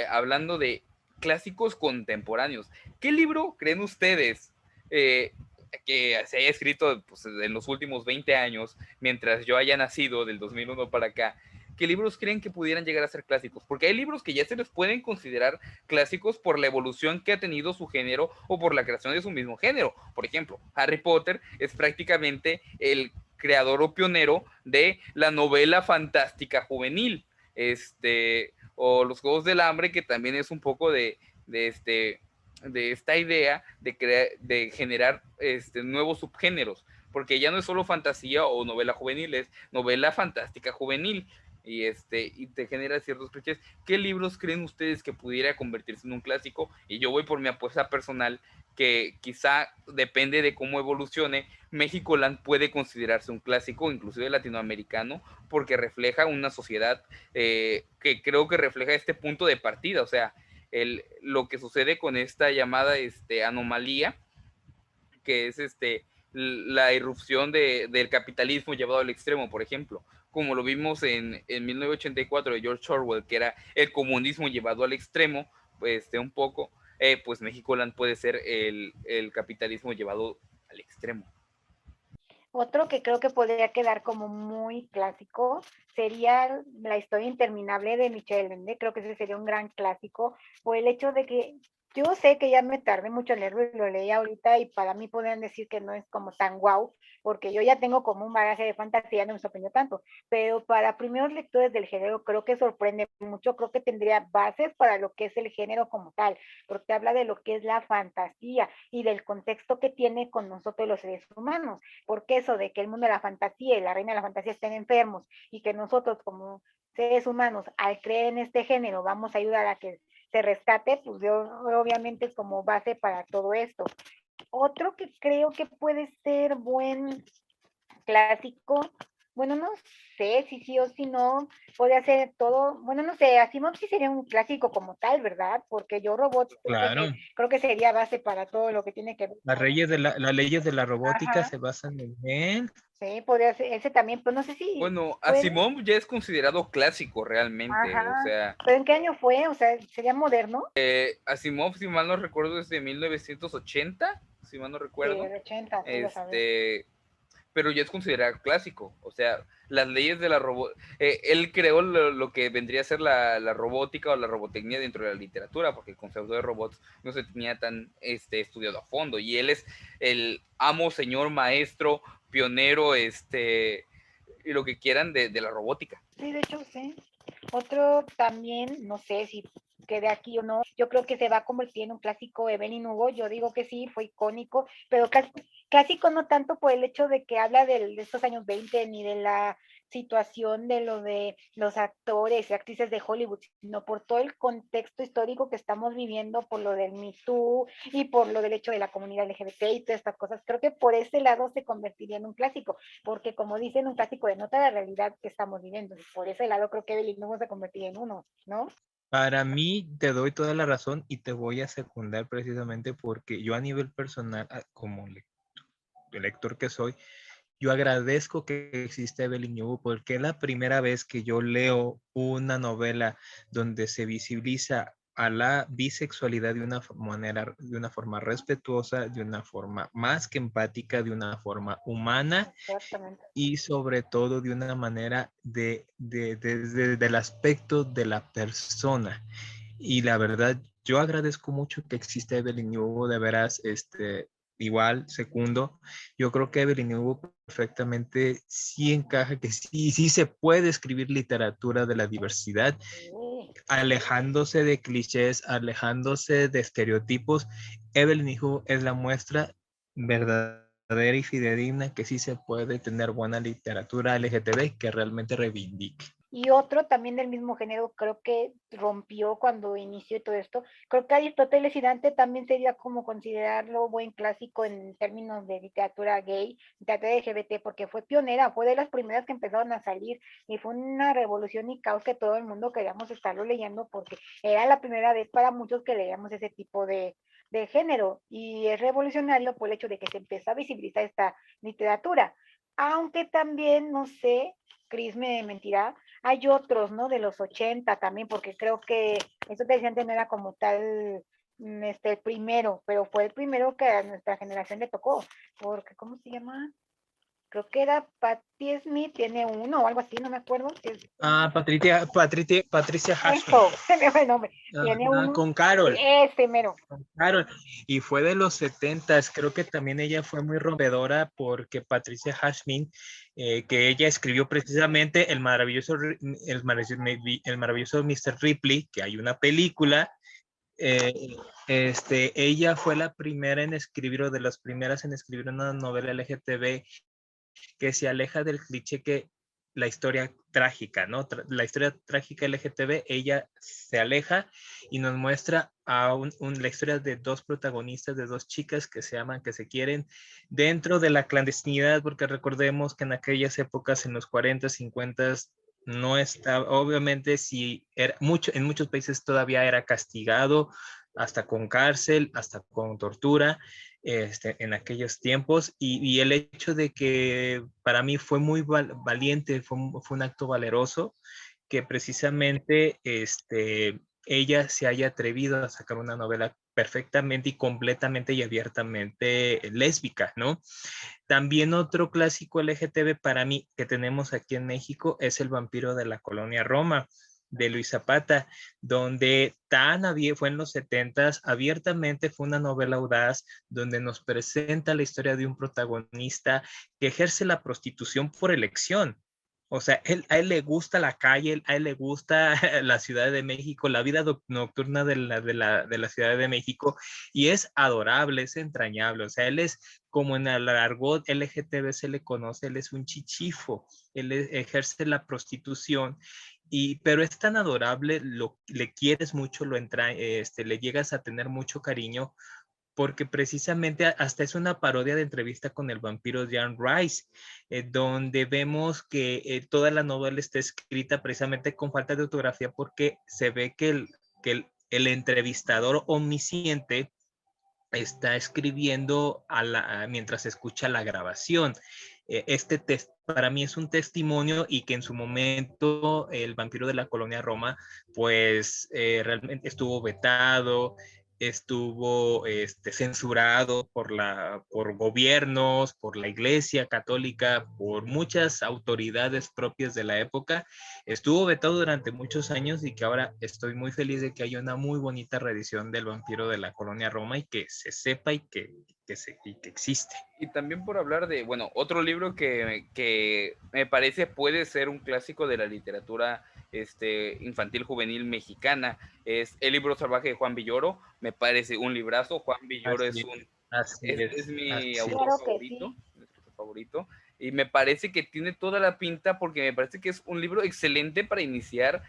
hablando de clásicos contemporáneos. ¿Qué libro creen ustedes que se haya escrito pues, en los últimos 20 años, mientras yo haya nacido del 2001 para acá? ¿Qué libros creen que pudieran llegar a ser clásicos? Porque hay libros que ya se les pueden considerar clásicos por la evolución que ha tenido su género o por la creación de su mismo género. Por ejemplo, Harry Potter es prácticamente el creador o pionero de la novela fantástica juvenil. O los Juegos del Hambre, que también es un poco de esta idea de generar nuevos subgéneros, porque ya no es solo fantasía o novela juvenil, es novela fantástica juvenil, y te genera ciertos clichés. ¿Qué libros creen ustedes que pudiera convertirse en un clásico? Y yo voy por mi apuesta personal, que quizá depende de cómo evolucione. México-Land puede considerarse un clásico, inclusive latinoamericano, porque refleja una sociedad que creo que refleja este punto de partida. O sea, lo que sucede con esta llamada anomalía, que es la irrupción del capitalismo llevado al extremo, por ejemplo, como lo vimos en 1984 de George Orwell, que era el comunismo llevado al extremo, pues un poco, pues México-Land puede ser el capitalismo llevado al extremo. Otro que creo que podría quedar como muy clásico sería La historia interminable de Michel Ende. Creo que ese sería un gran clásico, por el hecho de que yo sé que ya me tardé mucho en leerlo y lo leí ahorita y para mí podrían decir que no es como tan guau, porque yo ya tengo como un bagaje de fantasía, no me sorprendió tanto, pero para primeros lectores del género creo que sorprende mucho, creo que tendría bases para lo que es el género como tal, porque habla de lo que es la fantasía y del contexto que tiene con nosotros los seres humanos, porque eso de que el mundo de la fantasía y la reina de la fantasía estén enfermos y que nosotros como seres humanos al creer en este género vamos a ayudar a que se rescate, pues yo, obviamente es como base para todo esto. Otro que creo que puede ser buen clásico, bueno, no sé si sí o si no, puede ser todo, bueno, no sé, Asimov sí sería un clásico como tal, ¿verdad? Porque Yo Robot Claro, creo que sería base para todo lo que tiene que ver. las leyes de la robótica Ajá, se basan en él. sí, podría ser ese también, pues no sé si Bueno, fue, Asimov ya es considerado clásico realmente, o ajá, sea, pero ¿en qué año fue? O sea, sería moderno. Asimov, si mal no recuerdo, es de 1980, si mal no Sí, recuerdo, el 80, sí lo sabía. pero ya es considerado clásico, o sea, las leyes de la robótica, él creó lo que vendría a ser la robótica o la robotecnia dentro de la literatura, porque el concepto de robots no se tenía tan estudiado a fondo, y él es el amo, señor, maestro, pionero, y lo que quieran de la robótica. Sí, de hecho, sí. Otro también, no sé si quede aquí o no, yo creo que se va a convertir en un clásico Evelyn Hugo, yo digo que sí, fue icónico, pero clásico no tanto por el hecho de que habla de estos años 20 ni de la situación de lo de los actores y actrices de Hollywood, sino por todo el contexto histórico que estamos viviendo, por lo del Me Too y por lo del hecho de la comunidad LGBT y todas estas cosas. Creo que por ese lado se convertiría en un clásico, porque como dicen, un clásico denota la realidad que estamos viviendo. Por ese lado creo que Evelyn no se convertiría en uno, ¿no? Para mí, te doy toda la razón y te voy a secundar precisamente porque yo a nivel personal, como lector que soy, yo agradezco que exista Evelyn Hugo porque es la primera vez que yo leo una novela donde se visibiliza a la bisexualidad de una manera, de una forma respetuosa, de una forma más que empática, de una forma humana Exactamente. y sobre todo de una manera del aspecto de la persona. Y la verdad, yo agradezco mucho que exista Evelyn Hugo, de veras, igual, segundo, yo creo que Evelyn Hugo perfectamente sí encaja, que sí, sí se puede escribir literatura de la diversidad, Sí. alejándose de clichés, alejándose de estereotipos. Evelyn Hugo es la muestra verdadera y fidedigna que sí se puede tener buena literatura LGTB que realmente reivindique. Y otro también del mismo género, creo que rompió cuando inició todo esto. Creo que Aristóteles y Dante también sería como considerarlo buen clásico en términos de literatura gay, literatura LGBT, porque fue pionera, fue de las primeras que empezaron a salir y fue una revolución y caos que todo el mundo queríamos estarlo leyendo porque era la primera vez para muchos que leíamos ese tipo de género y es revolucionario por el hecho de que se empezó a visibilizar esta literatura. Aunque también, no sé, Cris me mentirá, hay otros, ¿no? De los 80 también, porque creo que eso te decía antes no era como tal el primero, pero fue el primero que a nuestra generación le tocó, porque, ¿cómo se llama? Creo que era Patti Smith, tiene uno o algo así, no me acuerdo. Patricia Hashman. Eso, se me fue el nombre. Tiene uno, Con Carol. ese mero. Claro, y fue de los 70s, creo que también ella fue muy rompedora porque Patricia Hashmin, que ella escribió precisamente el maravilloso Mr. Ripley, que hay una película, eh, ella fue la primera en escribir o de las primeras en escribir una novela LGTB que se aleja del cliché que la historia trágica, ¿no? La historia trágica LGTB, ella se aleja y nos muestra la historia de dos protagonistas, de dos chicas que se aman, que se quieren, dentro de la clandestinidad, porque recordemos que en aquellas épocas, en los 40, 50, no estaba, obviamente, si era en muchos países todavía era castigado, hasta con cárcel, hasta con tortura, en aquellos tiempos y el hecho de que para mí fue muy valiente, fue un acto valeroso que precisamente ella se haya atrevido a sacar una novela perfectamente y completamente y abiertamente lésbica, ¿no? También otro clásico LGTB para mí que tenemos aquí en México es El vampiro de la colonia Roma, de Luis Zapata, donde fue en los 70s, abiertamente fue una novela audaz, donde nos presenta la historia de un protagonista que ejerce la prostitución por elección. O sea, a él le gusta la calle, a él le gusta la Ciudad de México, la vida nocturna de la Ciudad de México, y es adorable, es entrañable. O sea, él es, como en el argot LGTB se le conoce, él es un chichifo, ejerce la prostitución, pero es tan adorable, le quieres mucho, le llegas a tener mucho cariño, porque precisamente hasta es una parodia de Entrevista con el vampiro Jan Rice, donde vemos que toda la novela está escrita precisamente con falta de ortografía, porque se ve que el entrevistador omnisciente está escribiendo mientras escucha la grabación. Para mí es un testimonio, y que en su momento el vampiro de la colonia Roma, pues realmente estuvo vetado, estuvo censurado por gobiernos, por la Iglesia Católica, por muchas autoridades propias de la época. Estuvo vetado durante muchos años, y que ahora estoy muy feliz de que haya una muy bonita reedición del vampiro de la colonia Roma, y que se sepa y que existe. Y también por hablar de, bueno, otro libro que me parece puede ser un clásico de la literatura infantil juvenil mexicana, es El libro salvaje de Juan Villoro. Me parece un librazo. Juan Villoro es mi autor Claro que favorito, sí. mi escritor favorito, y me parece que tiene toda la pinta, porque me parece que es un libro excelente para iniciar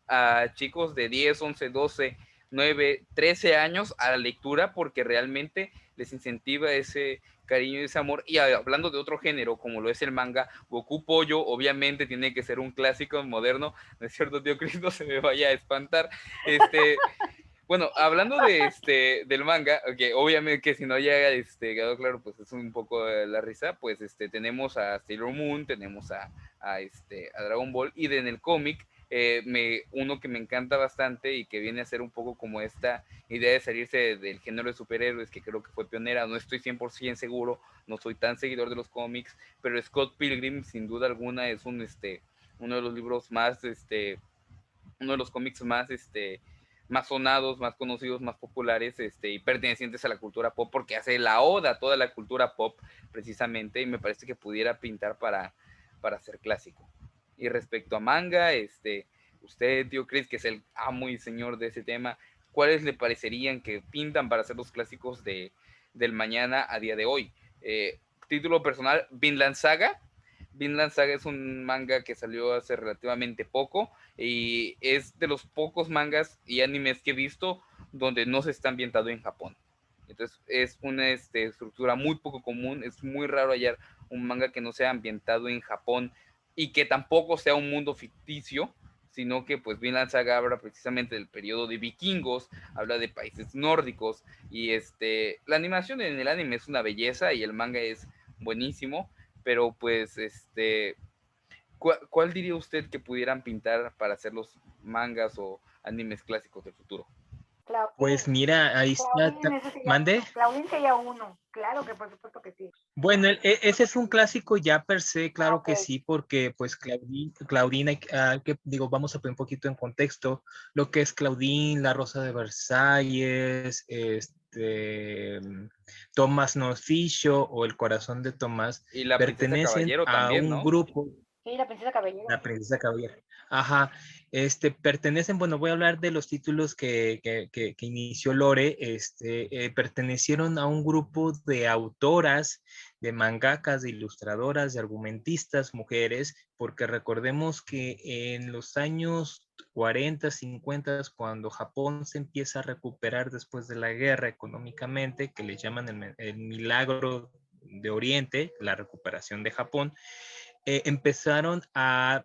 a chicos de 10, 11, 12, 9, 13 años a la lectura, porque realmente les incentiva ese cariño y ese amor. Y hablando de otro género, como lo es el manga, Goku Pollo, obviamente tiene que ser un clásico moderno, ¿no es cierto, tío Cris? No se me vaya a espantar. Bueno, hablando del manga, que obviamente que si no ya quedó claro, pues es un poco la risa, pues tenemos a Sailor Moon, tenemos a Dragon Ball, y en el cómic, uno que me encanta bastante y que viene a ser un poco como esta idea de salirse del género de superhéroes, que creo que fue pionera, no estoy 100% seguro, no soy tan seguidor de los cómics, pero Scott Pilgrim sin duda alguna es uno de los libros más, uno de los cómics más sonados, más conocidos, más populares, y pertenecientes a la cultura pop, porque hace la oda a toda la cultura pop precisamente, y me parece que pudiera pintar para ser clásico. Y respecto a manga, usted, tío Chris, que es el amo y señor de ese tema, ¿cuáles le parecerían que pintan para ser los clásicos del mañana a día de hoy? Título personal, Vinland Saga. Vinland Saga es un manga que salió hace relativamente poco, y es de los pocos mangas y animes que he visto donde no se está ambientado en Japón. Entonces es una estructura muy poco común, es muy raro hallar un manga que no sea ambientado en Japón y que tampoco sea un mundo ficticio, sino que pues Vinland Saga habla precisamente del periodo de vikingos, habla de países nórdicos, y la animación en el anime es una belleza y el manga es buenísimo, pero pues ¿cuál diría usted que pudieran pintar para hacer los mangas o animes clásicos del futuro? Pues mira, ahí está. ¿Mande? Claudín sería uno, claro que por supuesto que sí. Bueno, ese es un clásico ya per se, claro Okay. que sí, porque pues Claudine, vamos a poner un poquito en contexto lo que es Claudine, La Rosa de Versalles, Tomás No Ficho o El Corazón de Tomás, Y la Princesa pertenecen Caballero a también, un ¿no? grupo. Sí, la Princesa Caballero. La Princesa Caballero. Ajá. Pertenecen, bueno, voy a hablar de los títulos que inició Lore. Pertenecieron a un grupo de autoras, de mangakas, de ilustradoras, de argumentistas, mujeres, porque recordemos que en los años 40, 50, cuando Japón se empieza a recuperar después de la guerra económicamente, que le llaman el milagro de Oriente, la recuperación de Japón, empezaron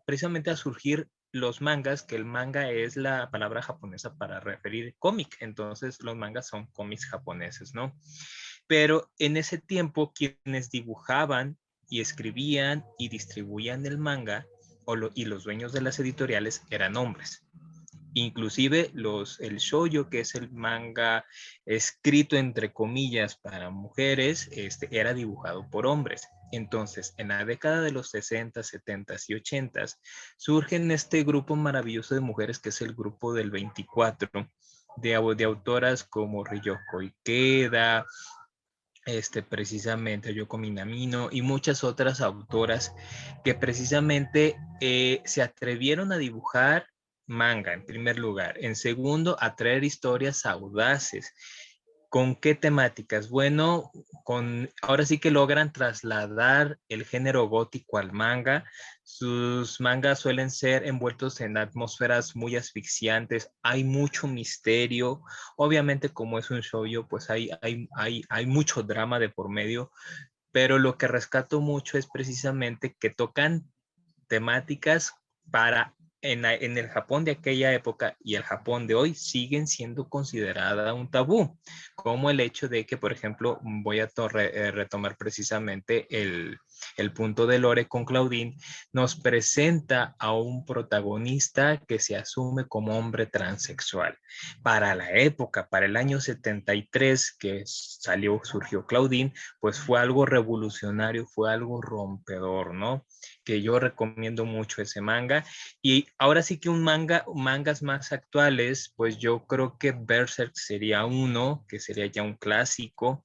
precisamente a surgir los mangas, que el manga es la palabra japonesa para referir cómic, entonces los mangas son cómics japoneses, ¿no? Pero en ese tiempo quienes dibujaban y escribían y distribuían el manga y los dueños de las editoriales eran hombres. inclusive el shoujo, que es el manga escrito entre comillas para mujeres, era dibujado por hombres. Entonces, en la década de los 60, 70 y 80 surgen este grupo maravilloso de mujeres que es el grupo del 24, de autoras como Ryoko Ikeda, precisamente Yoko Minamino y muchas otras autoras que precisamente se atrevieron a dibujar manga en primer lugar. En segundo, a traer historias audaces. ¿Con qué temáticas? Bueno, ahora sí que logran trasladar el género gótico al manga. Sus mangas suelen ser envueltos en atmósferas muy asfixiantes. Hay mucho misterio. Obviamente, como es un shoujo, pues hay mucho drama de por medio. Pero lo que rescato mucho es precisamente que tocan temáticas para en el Japón de aquella época y el Japón de hoy siguen siendo considerada un tabú, como el hecho de que, por ejemplo, voy a retomar precisamente el punto de Lore con Claudine, nos presenta a un protagonista que se asume como hombre transexual. Para la época, para el año 73 que surgió Claudine, pues fue algo revolucionario, fue algo rompedor, ¿no? Que yo recomiendo mucho ese manga. Y ahora sí que mangas más actuales, pues yo creo que Berserk sería uno, que sería ya un clásico.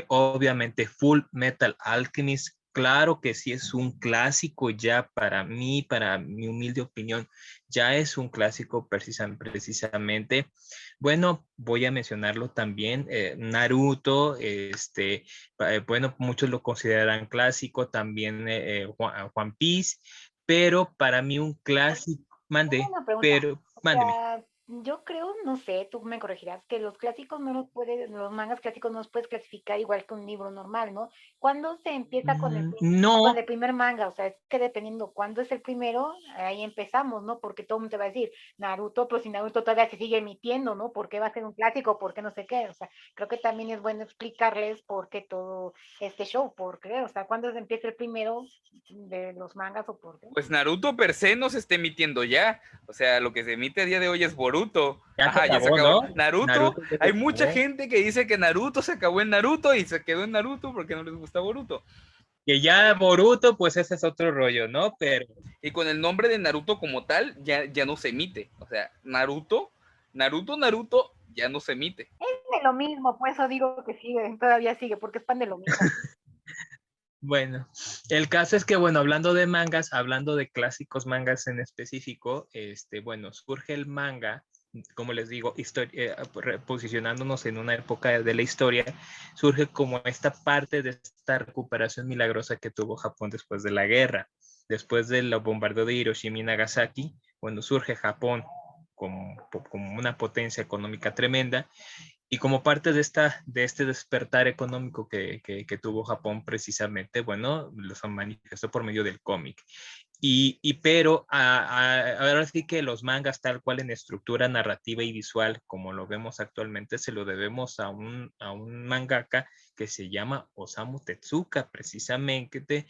Obviamente Full Metal Alchemist, claro que sí es un clásico ya para mí, para mi humilde opinión, ya es un clásico precisamente. Bueno, voy a mencionarlo también, Naruto, bueno, muchos lo consideran clásico, también One Piece, pero para mí un clásico, Tengo mande, una pregunta. pero O mándeme. sea, yo creo, no sé, tú me corregirás, que los clásicos no los puedes, los mangas clásicos no los puedes clasificar igual que un libro normal, ¿no? ¿Cuándo se empieza con No, el primer manga? O sea, es que dependiendo cuándo es el primero, ahí empezamos, ¿no? Porque todo el mundo te va a decir, Naruto, pues si Naruto todavía se sigue emitiendo, ¿no? ¿Por qué va a ser un clásico? ¿Por qué no sé qué? O sea, creo que también es bueno explicarles por qué todo este show, por qué, o sea, cuándo se empieza el primero de los mangas o por qué. Pues Naruto per se no se está emitiendo ya. O sea, lo que se emite a día de hoy es Boruto. ya se Ajá, ya se acabó, acabó. ¿no? Naruto, Naruto ya se hay mucha acabó. gente que dice que Naruto se acabó en Naruto y se quedó en Naruto porque no les gusta Boruto. Que ya Boruto, pues ese es otro rollo, ¿no? Pero Y con el nombre de Naruto como tal, ya no se emite. O sea, Naruto, ya no se emite. De lo mismo, por eso digo que sigue, todavía sigue, porque es pan de lo mismo. bueno, el caso es que, bueno, hablando de mangas, hablando de clásicos mangas en específico, bueno, surge el manga, como les digo, posicionándonos en una época de la historia, surge como esta parte de esta recuperación milagrosa que tuvo Japón después de la guerra, después del bombardeo de Hiroshima y Nagasaki, cuando surge Japón como una potencia económica tremenda. Y como parte de este despertar económico que tuvo Japón precisamente, bueno, lo manifestó por medio del cómic. Pero ahora sí que los mangas tal cual en estructura narrativa y visual, como lo vemos actualmente, se lo debemos a un mangaka que se llama Osamu Tezuka, precisamente.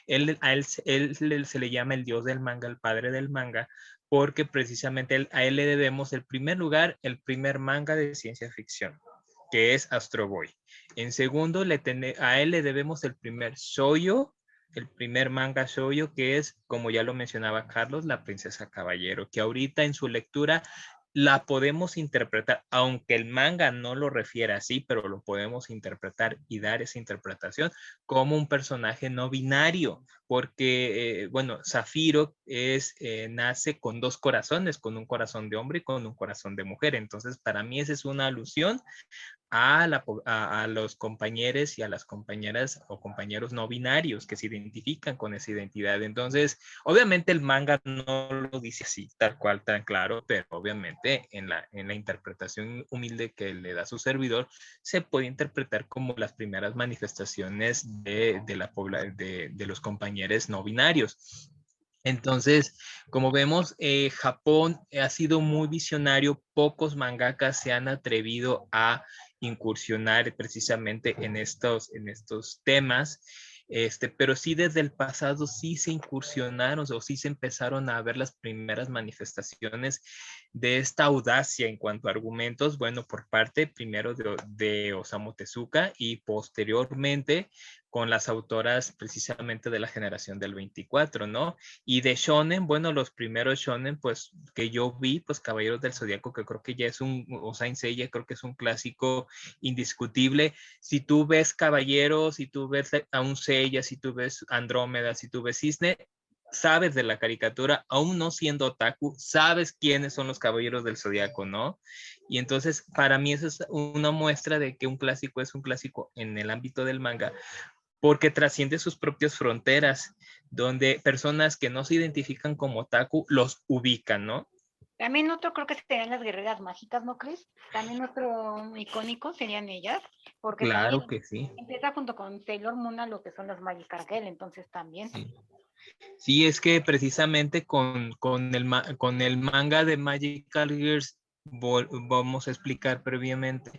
Él se le llama el dios del manga, el padre del manga, porque precisamente a él le debemos el primer lugar, el primer manga de ciencia ficción, que es Astro Boy. En segundo, a él le debemos el primer shoujo, el primer manga shoujo, que es, como ya lo mencionaba Carlos, La Princesa Caballero, que ahorita en su lectura la podemos interpretar, aunque el manga no lo refiere así, pero lo podemos interpretar y dar esa interpretación como un personaje no binario, porque, bueno, Zafiro nace con dos corazones, con un corazón de hombre y con un corazón de mujer. Entonces, para mí esa es una alusión a los compañeros y a las compañeras o compañeros no binarios que se identifican con esa identidad. Entonces, obviamente el manga no lo dice así, tal cual, tan claro, pero obviamente en la interpretación humilde que le da su servidor, se puede interpretar como las primeras manifestaciones de los compañeros no binarios. Entonces, como vemos, Japón ha sido muy visionario, pocos mangakas se han atrevido a incursionar precisamente en estos temas. pero sí desde el pasado sí se incursionaron o sí se empezaron a ver las primeras manifestaciones de esta audacia en cuanto a argumentos, bueno, por parte primero de Osamu Tezuka y posteriormente con las autoras precisamente de la generación del 24, ¿no? Y de shonen, bueno, los primeros shonen, pues, que yo vi, pues, Caballeros del Zodiaco, que creo que ya es o Saint Seiya, creo que es un clásico indiscutible. Si tú ves Caballeros, si tú ves a un Seiya, si tú ves Andrómeda, si tú ves Cisne, sabes de la caricatura, aún no siendo otaku, sabes quiénes son los Caballeros del Zodiaco, ¿no? Y entonces, para mí eso es una muestra de que un clásico es un clásico en el ámbito del manga, porque trasciende sus propias fronteras, donde personas que no se identifican como otaku los ubican, ¿no? También otro creo que serían las guerreras mágicas, ¿no crees? También otro icónico serían ellas, porque Claro también que sí. empieza junto con Sailor Moon a lo que son las Magic Girl, entonces también. Sí. Sí, es que precisamente con el manga de Magical Girls, vamos a explicar previamente,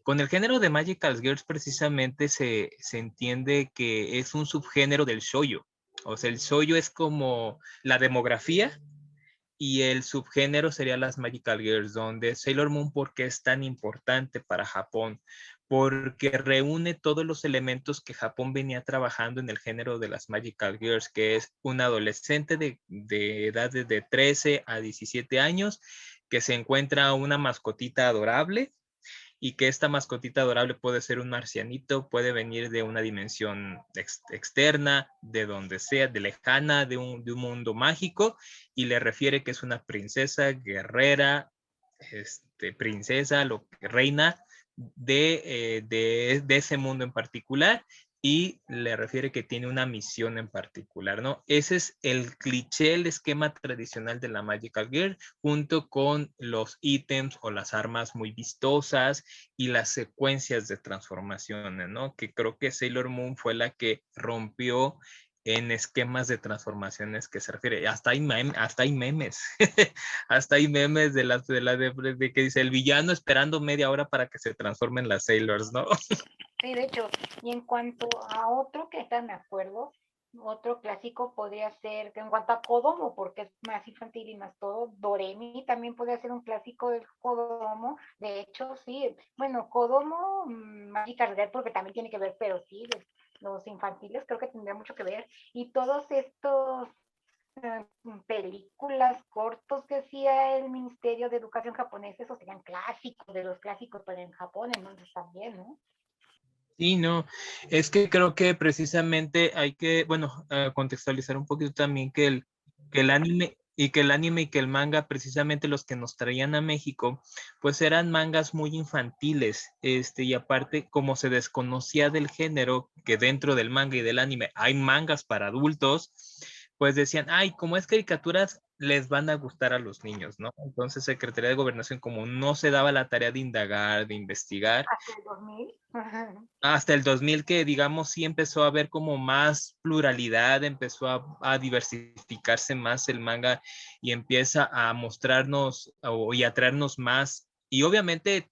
con el género de Magical Girls precisamente se entiende que es un subgénero del shoujo. O sea, el shoujo es como la demografía y el subgénero sería las Magical Girls, donde Sailor Moon, ¿por qué es tan importante para Japón? Porque reúne todos los elementos que Japón venía trabajando en el género de las Magical Girls, que es un adolescente de edad de 13 a 17 años, que se encuentra una mascotita adorable, y que esta mascotita adorable puede ser un marcianito, puede venir de una dimensión externa, de donde sea, de lejana, de un mundo mágico, y le refiere que es una princesa, guerrera, princesa, reina de ese mundo en particular, y le refiere que tiene una misión en particular, ¿no? Ese es el cliché, el esquema tradicional de la Magical Girl, junto con los ítems o las armas muy vistosas y las secuencias de transformaciones, ¿no? Que creo que Sailor Moon fue la que rompió en esquemas de transformaciones que se refiere. Hasta hay memes, hasta hay memes de que dice el villano esperando media hora para que se transformen las Sailors, ¿no? Sí, de hecho, y en cuanto a otro que está me acuerdo, otro clásico podría ser, que en cuanto a Kodomo, porque es más infantil y más todo, Doremi también podría ser un clásico del Kodomo. De hecho, sí, bueno, Kodomo, Magic Girl, porque también tiene que ver, pero sí, los infantiles creo que tendría mucho que ver. Y todos estos películas, cortos que hacía el Ministerio de Educación japonés, esos serían clásicos, de los clásicos, pero en Japón, entonces también, ¿no? Sí, no, es que creo que precisamente hay que, bueno, contextualizar un poquito también que el anime y que el manga, precisamente los que nos traían a México, pues eran mangas muy infantiles, y aparte, como se desconocía del género, que dentro del manga y del anime hay mangas para adultos, pues decían, ay, como es caricaturas, les van a gustar a los niños, ¿no? Entonces, Secretaría de Gobernación, como no se daba la tarea de indagar, de investigar, Hasta el 2000. hasta el 2000 que digamos sí empezó a haber como más pluralidad, empezó a diversificarse más el manga y empieza a mostrarnos y a traernos más. Y obviamente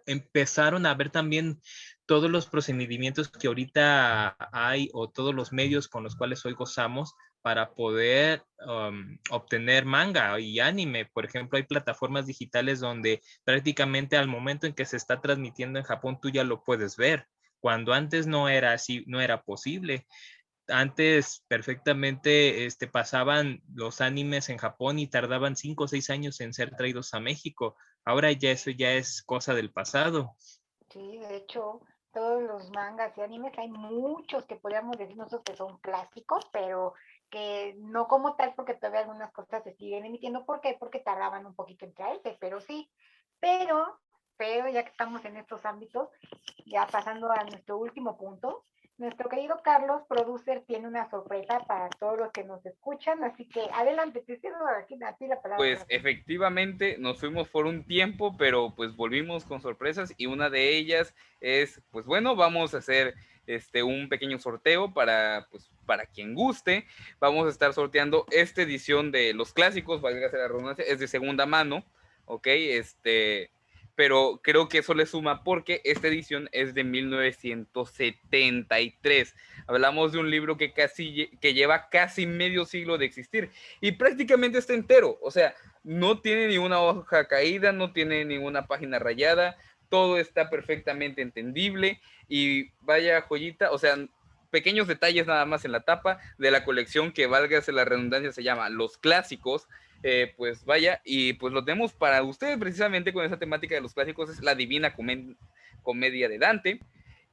empezaron a ver también todos los procedimientos que ahorita hay o todos los medios con los cuales hoy gozamos para poder obtener manga y anime. Por ejemplo, hay plataformas digitales donde prácticamente al momento en que se está transmitiendo en Japón tú ya lo puedes ver, cuando antes no era así, no era posible. Antes perfectamente pasaban los animes en Japón y tardaban 5 o 6 años en ser traídos a México. Ahora ya eso ya es cosa del pasado. Sí, de hecho, todos los mangas y animes, hay muchos que podríamos decir nosotros que son clásicos, pero que no como tal, porque todavía algunas cosas se siguen emitiendo. ¿Por qué? Porque tardaban un poquito en traerse, pero sí. Pero, pero ya que estamos en estos ámbitos, ya pasando a nuestro último punto, nuestro querido Carlos, producer, tiene una sorpresa para todos los que nos escuchan, así que adelante, te cedo aquí a ti la Pues palabra. efectivamente nos fuimos por un tiempo, pero pues volvimos con sorpresas y una de ellas es, pues bueno, vamos a hacer un pequeño sorteo para, pues, para quien guste. Vamos a estar sorteando esta edición de los clásicos, valga la redundancia, es de segunda mano, ¿ok? pero creo que eso le suma porque esta edición es de 1973. Hablamos de un libro que lleva casi medio siglo de existir y prácticamente está entero, o sea, no tiene ni una hoja caída, no tiene ninguna página rayada, todo está perfectamente entendible y vaya joyita, o sea, pequeños detalles nada más en la tapa de la colección que, válgase la redundancia, se llama Los Clásicos. Pues vaya, y pues lo tenemos para ustedes precisamente con esa temática de los clásicos, es la Divina Comedia de Dante.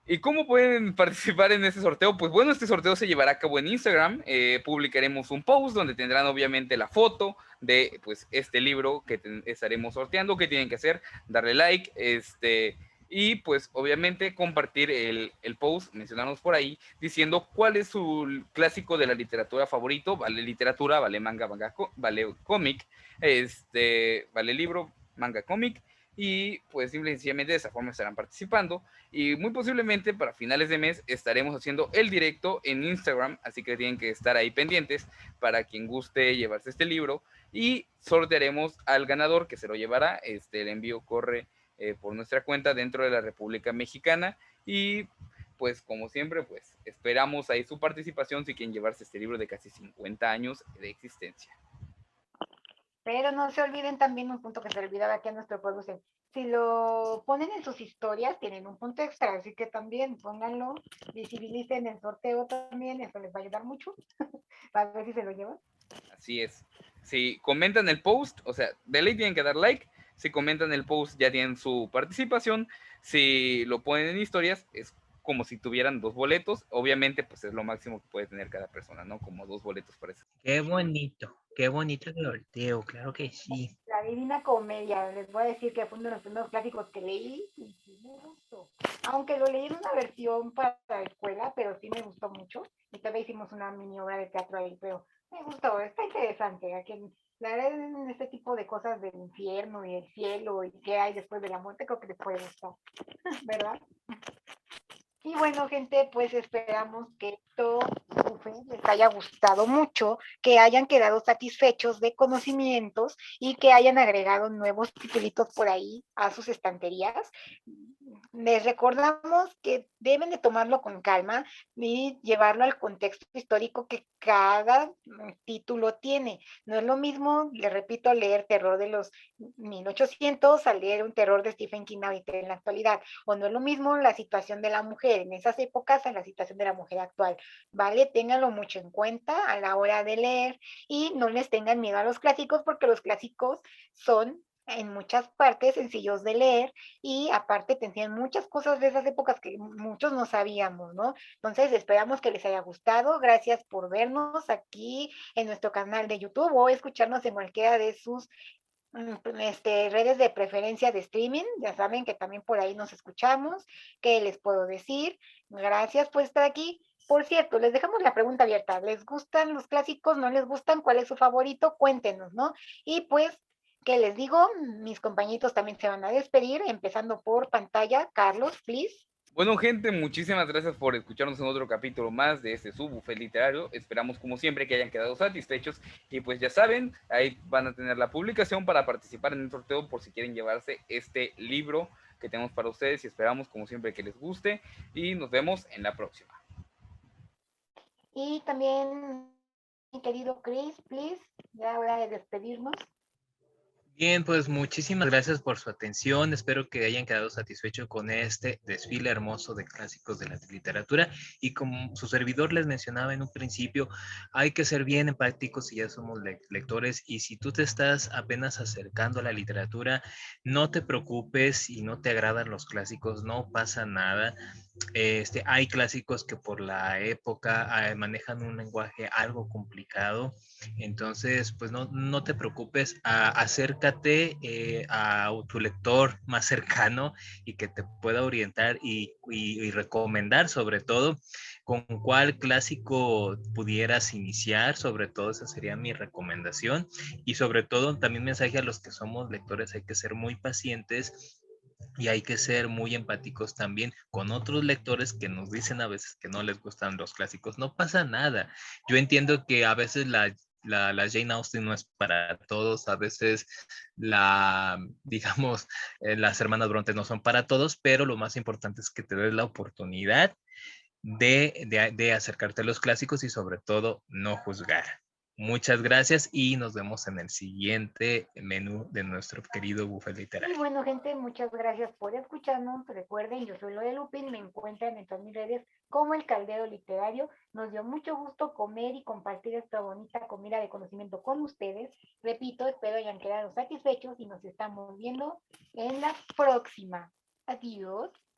¿Y cómo pueden participar en este sorteo? Pues bueno, este sorteo se llevará a cabo en Instagram. Publicaremos un post donde tendrán obviamente la foto de pues este libro que estaremos sorteando. ¿Qué tienen que hacer? Darle like, y pues obviamente compartir el post, mencionarnos por ahí, diciendo cuál es su clásico de la literatura favorito. Vale literatura, vale manga, vale cómic, vale libro, manga, cómic. Y pues simple y sencillamente de esa forma estarán participando. Y muy posiblemente para finales de mes estaremos haciendo el directo en Instagram, así que tienen que estar ahí pendientes para quien guste llevarse este libro. Y sortearemos al ganador que se lo llevará. El envío corre por nuestra cuenta dentro de la República Mexicana. Y pues como siempre, pues esperamos ahí su participación si quieren llevarse este libro de casi 50 años de existencia. Pero no se olviden también un punto que se olvidaba aquí a nuestro pueblo. Si lo ponen en sus historias, tienen un punto extra, así que también pónganlo, visibilicen el sorteo también, eso les va a ayudar mucho, para ver si se lo llevan. Así es. Si comentan el post, o sea, de ley tienen que dar like. Si comentan el post ya tienen su participación. Si lo ponen en historias, es como si tuvieran 2 boletos. Obviamente, pues es lo máximo que puede tener cada persona, ¿no? Como 2 boletos para eso. Qué bonito el sorteo, claro que sí. La Divina Comedia, les voy a decir que fue uno de los primeros clásicos que leí y sí me gustó. Aunque lo leí en una versión para la escuela, pero sí me gustó mucho. Y todavía hicimos una mini obra de teatro ahí, pero me gustó, está interesante. La verdad, en este tipo de cosas del infierno y el cielo y qué hay después de la muerte, creo que les puede gustar, ¿verdad? Y bueno, gente, pues esperamos que esto les haya gustado mucho, que hayan quedado satisfechos de conocimientos y que hayan agregado nuevos titulitos por ahí a sus estanterías. Les recordamos que deben de tomarlo con calma y llevarlo al contexto histórico que cada título tiene. No es lo mismo, le repito, leer terror de los 1800 a leer un terror de Stephen King ahorita en la actualidad, o no es lo mismo la situación de la mujer en esas épocas a la situación de la mujer actual, ¿vale? Ténganlo mucho en cuenta a la hora de leer y no les tengan miedo a los clásicos porque los clásicos son en muchas partes sencillos de leer y aparte te enseñan muchas cosas de esas épocas que muchos no sabíamos, ¿no? Entonces esperamos que les haya gustado, gracias por vernos aquí en nuestro canal de YouTube o escucharnos en cualquiera de sus redes de preferencia de streaming, ya saben que también por ahí nos escuchamos. ¿Qué les puedo decir? Gracias por estar aquí. Por cierto, les dejamos la pregunta abierta. ¿Les gustan los clásicos? ¿No les gustan? ¿Cuál es su favorito? Cuéntenos, ¿no? Y pues, ¿qué les digo? Mis compañitos también se van a despedir, empezando por pantalla. Carlos, please. Bueno, gente, muchísimas gracias por escucharnos en otro capítulo más de este su buffet literario. Esperamos, como siempre, que hayan quedado satisfechos. Y pues ya saben, ahí van a tener la publicación para participar en el sorteo por si quieren llevarse este libro que tenemos para ustedes. Y esperamos, como siempre, que les guste. Y nos vemos en la próxima. Y también, mi querido Chris, please, ya hora de despedirnos. Bien, pues muchísimas gracias por su atención. Espero que hayan quedado satisfechos con este desfile hermoso de clásicos de la literatura. Y como su servidor les mencionaba en un principio, hay que ser bien empáticos si ya somos lectores. Y si tú te estás apenas acercando a la literatura, no te preocupes si no te agradan los clásicos, no pasa nada. Hay clásicos que por la época manejan un lenguaje algo complicado, entonces pues no te preocupes, acércate a tu lector más cercano y que te pueda orientar y recomendar sobre todo con cuál clásico pudieras iniciar, sobre todo esa sería mi recomendación y sobre todo también mensaje a los que somos lectores, hay que ser muy pacientes y hay que ser muy empáticos también con otros lectores que nos dicen a veces que no les gustan los clásicos. No pasa nada. Yo entiendo que a veces la Jane Austen no es para todos, a veces digamos, las hermanas Bronte no son para todos, pero lo más importante es que te des la oportunidad de acercarte a los clásicos y sobre todo no juzgar. Muchas gracias y nos vemos en el siguiente menú de nuestro querido buffet Y literario. bueno, gente, muchas gracias por escucharnos. Recuerden, yo soy Lore Lupin, me encuentran en todas mis redes como El Caldero Literario. Nos dio mucho gusto comer y compartir esta bonita comida de conocimiento con ustedes. Repito, espero hayan quedado satisfechos y nos estamos viendo en la próxima. Adiós.